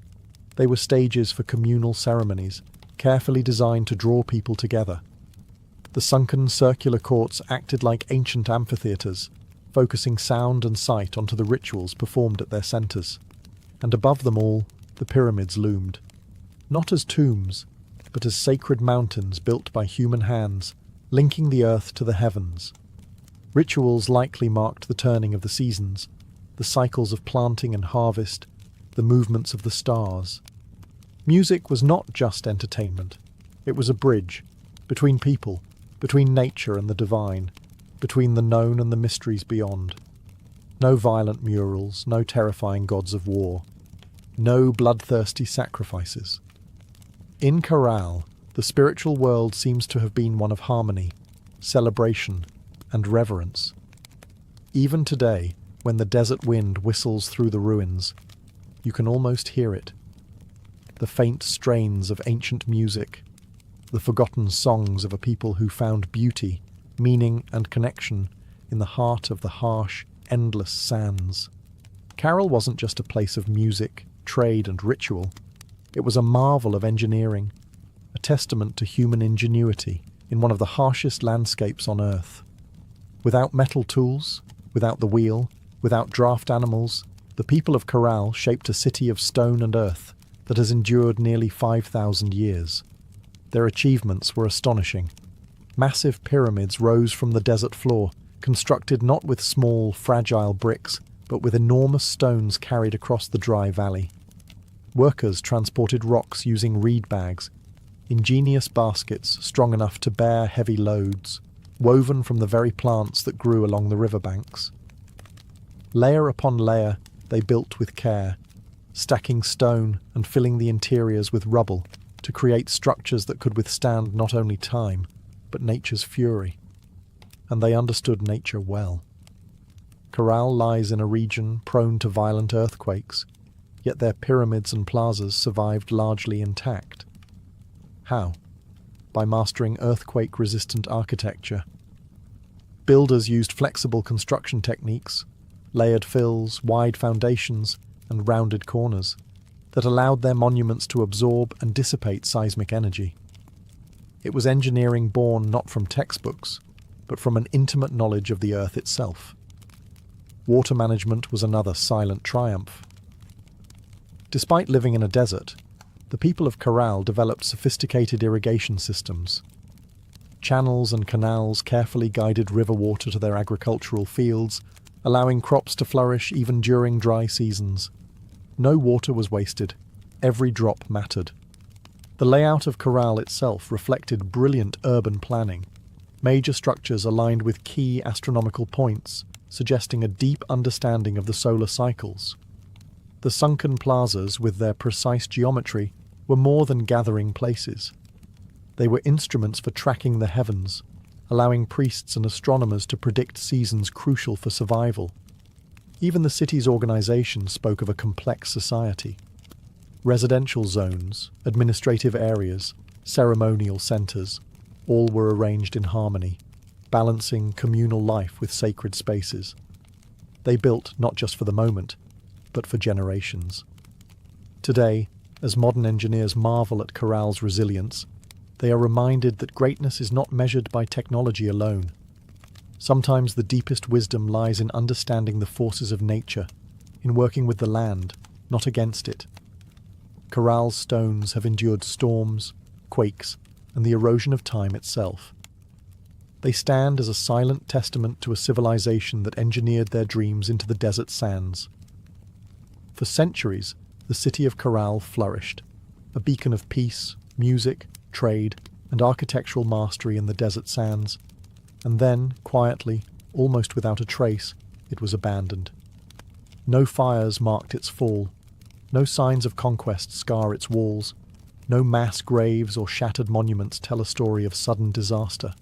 They were stages for communal ceremonies, carefully designed to draw people together. The sunken circular courts acted like ancient amphitheatres, focusing sound and sight onto the rituals performed at their centres. And above them all, the pyramids loomed. Not as tombs, but as sacred mountains built by human hands, linking the earth to the heavens. Rituals likely marked the turning of the seasons, the cycles of planting and harvest, the movements of the stars. Music was not just entertainment. It was a bridge between people, between nature and the divine, between the known and the mysteries beyond. No violent murals, no terrifying gods of war, no bloodthirsty sacrifices. In Corral, the spiritual world seems to have been one of harmony, celebration, and reverence. Even today, when the desert wind whistles through the ruins, you can almost hear it. The faint strains of ancient music, the forgotten songs of a people who found beauty, meaning and connection in the heart of the harsh, endless sands. Carol wasn't just a place of music, trade and ritual. It was a marvel of engineering, a testament to human ingenuity in one of the harshest landscapes on Earth. Without metal tools, without the wheel, without draft animals, the people of Corral shaped a city of stone and earth that has endured nearly 5,000 years. Their achievements were astonishing. Massive pyramids rose from the desert floor, constructed not with small, fragile bricks, but with enormous stones carried across the dry valley. Workers transported rocks using reed bags, ingenious baskets strong enough to bear heavy loads, woven from the very plants that grew along the riverbanks. Layer upon layer, they built with care, stacking stone and filling the interiors with rubble to create structures that could withstand not only time, but nature's fury. And they understood nature well. Corral lies in a region prone to violent earthquakes, yet their pyramids and plazas survived largely intact. How? By mastering earthquake-resistant architecture. Builders used flexible construction techniques, layered fills, wide foundations, and rounded corners that allowed their monuments to absorb and dissipate seismic energy. It was engineering born not from textbooks, but from an intimate knowledge of the earth itself. Water management was another silent triumph. Despite living in a desert, the people of Corral developed sophisticated irrigation systems. Channels and canals carefully guided river water to their agricultural fields, allowing crops to flourish even during dry seasons. No water was wasted. Every drop mattered. The layout of Corral itself reflected brilliant urban planning. Major structures aligned with key astronomical points, suggesting a deep understanding of the solar cycles. The sunken plazas, with their precise geometry, were more than gathering places. They were instruments for tracking the heavens, allowing priests and astronomers to predict seasons crucial for survival. Even the city's organization spoke of a complex society. Residential zones, administrative areas, ceremonial centers, all were arranged in harmony, balancing communal life with sacred spaces. They built not just for the moment, but for generations. Today, as modern engineers marvel at Corral's resilience, they are reminded that greatness is not measured by technology alone. Sometimes the deepest wisdom lies in understanding the forces of nature, in working with the land, not against it. Corral's stones have endured storms, quakes, and the erosion of time itself. They stand as a silent testament to a civilization that engineered their dreams into the desert sands. For centuries, the city of Corral flourished, a beacon of peace, music, trade, and architectural mastery in the desert sands. And then, quietly, almost without a trace, it was abandoned. No fires marked its fall, no signs of conquest scar its walls, no mass graves or shattered monuments tell a story of sudden disaster.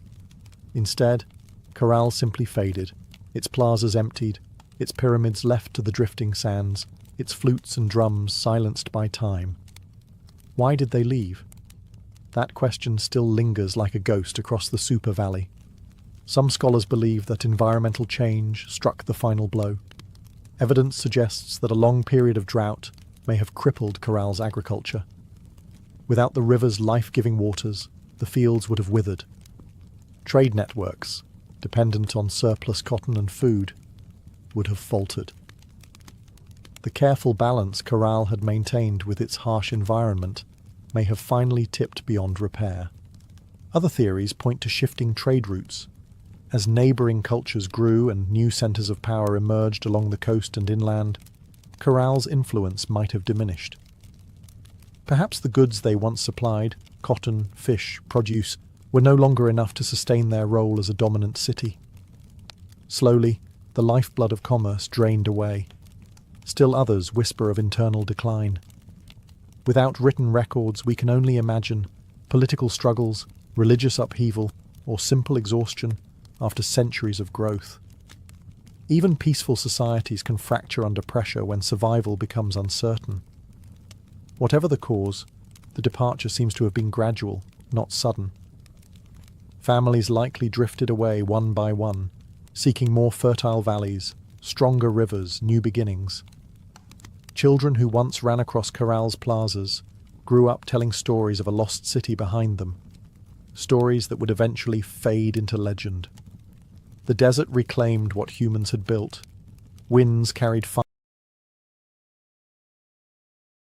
Instead, Corral simply faded, its plazas emptied, its pyramids left to the drifting sands, its flutes and drums silenced by time. Why did they leave? That question still lingers like a ghost across the Super Valley. Some scholars believe that environmental change struck the final blow. Evidence suggests that a long period of drought may have crippled Corral's agriculture. Without the river's life-giving waters, the fields would have withered. Trade networks, dependent on surplus cotton and food, would have faltered. The careful balance Corral had maintained with its harsh environment may have finally tipped beyond repair. Other theories point to shifting trade routes. As neighbouring cultures grew and new centres of power emerged along the coast and inland, Corral's influence might have diminished. Perhaps the goods they once supplied, cotton, fish, produce, were no longer enough to sustain their role as a dominant city. Slowly, the lifeblood of commerce drained away. Still others whisper of internal decline. Without written records, we can only imagine political struggles, religious upheaval, or simple exhaustion after centuries of growth. Even peaceful societies can fracture under pressure when survival becomes uncertain. Whatever the cause, the departure seems to have been gradual, not sudden. Families likely drifted away one by one, seeking more fertile valleys, stronger rivers, new beginnings. Children who once ran across corrals plazas grew up telling stories of a lost city behind them, stories that would eventually fade into legend. The desert reclaimed what humans had built. Winds carried fire.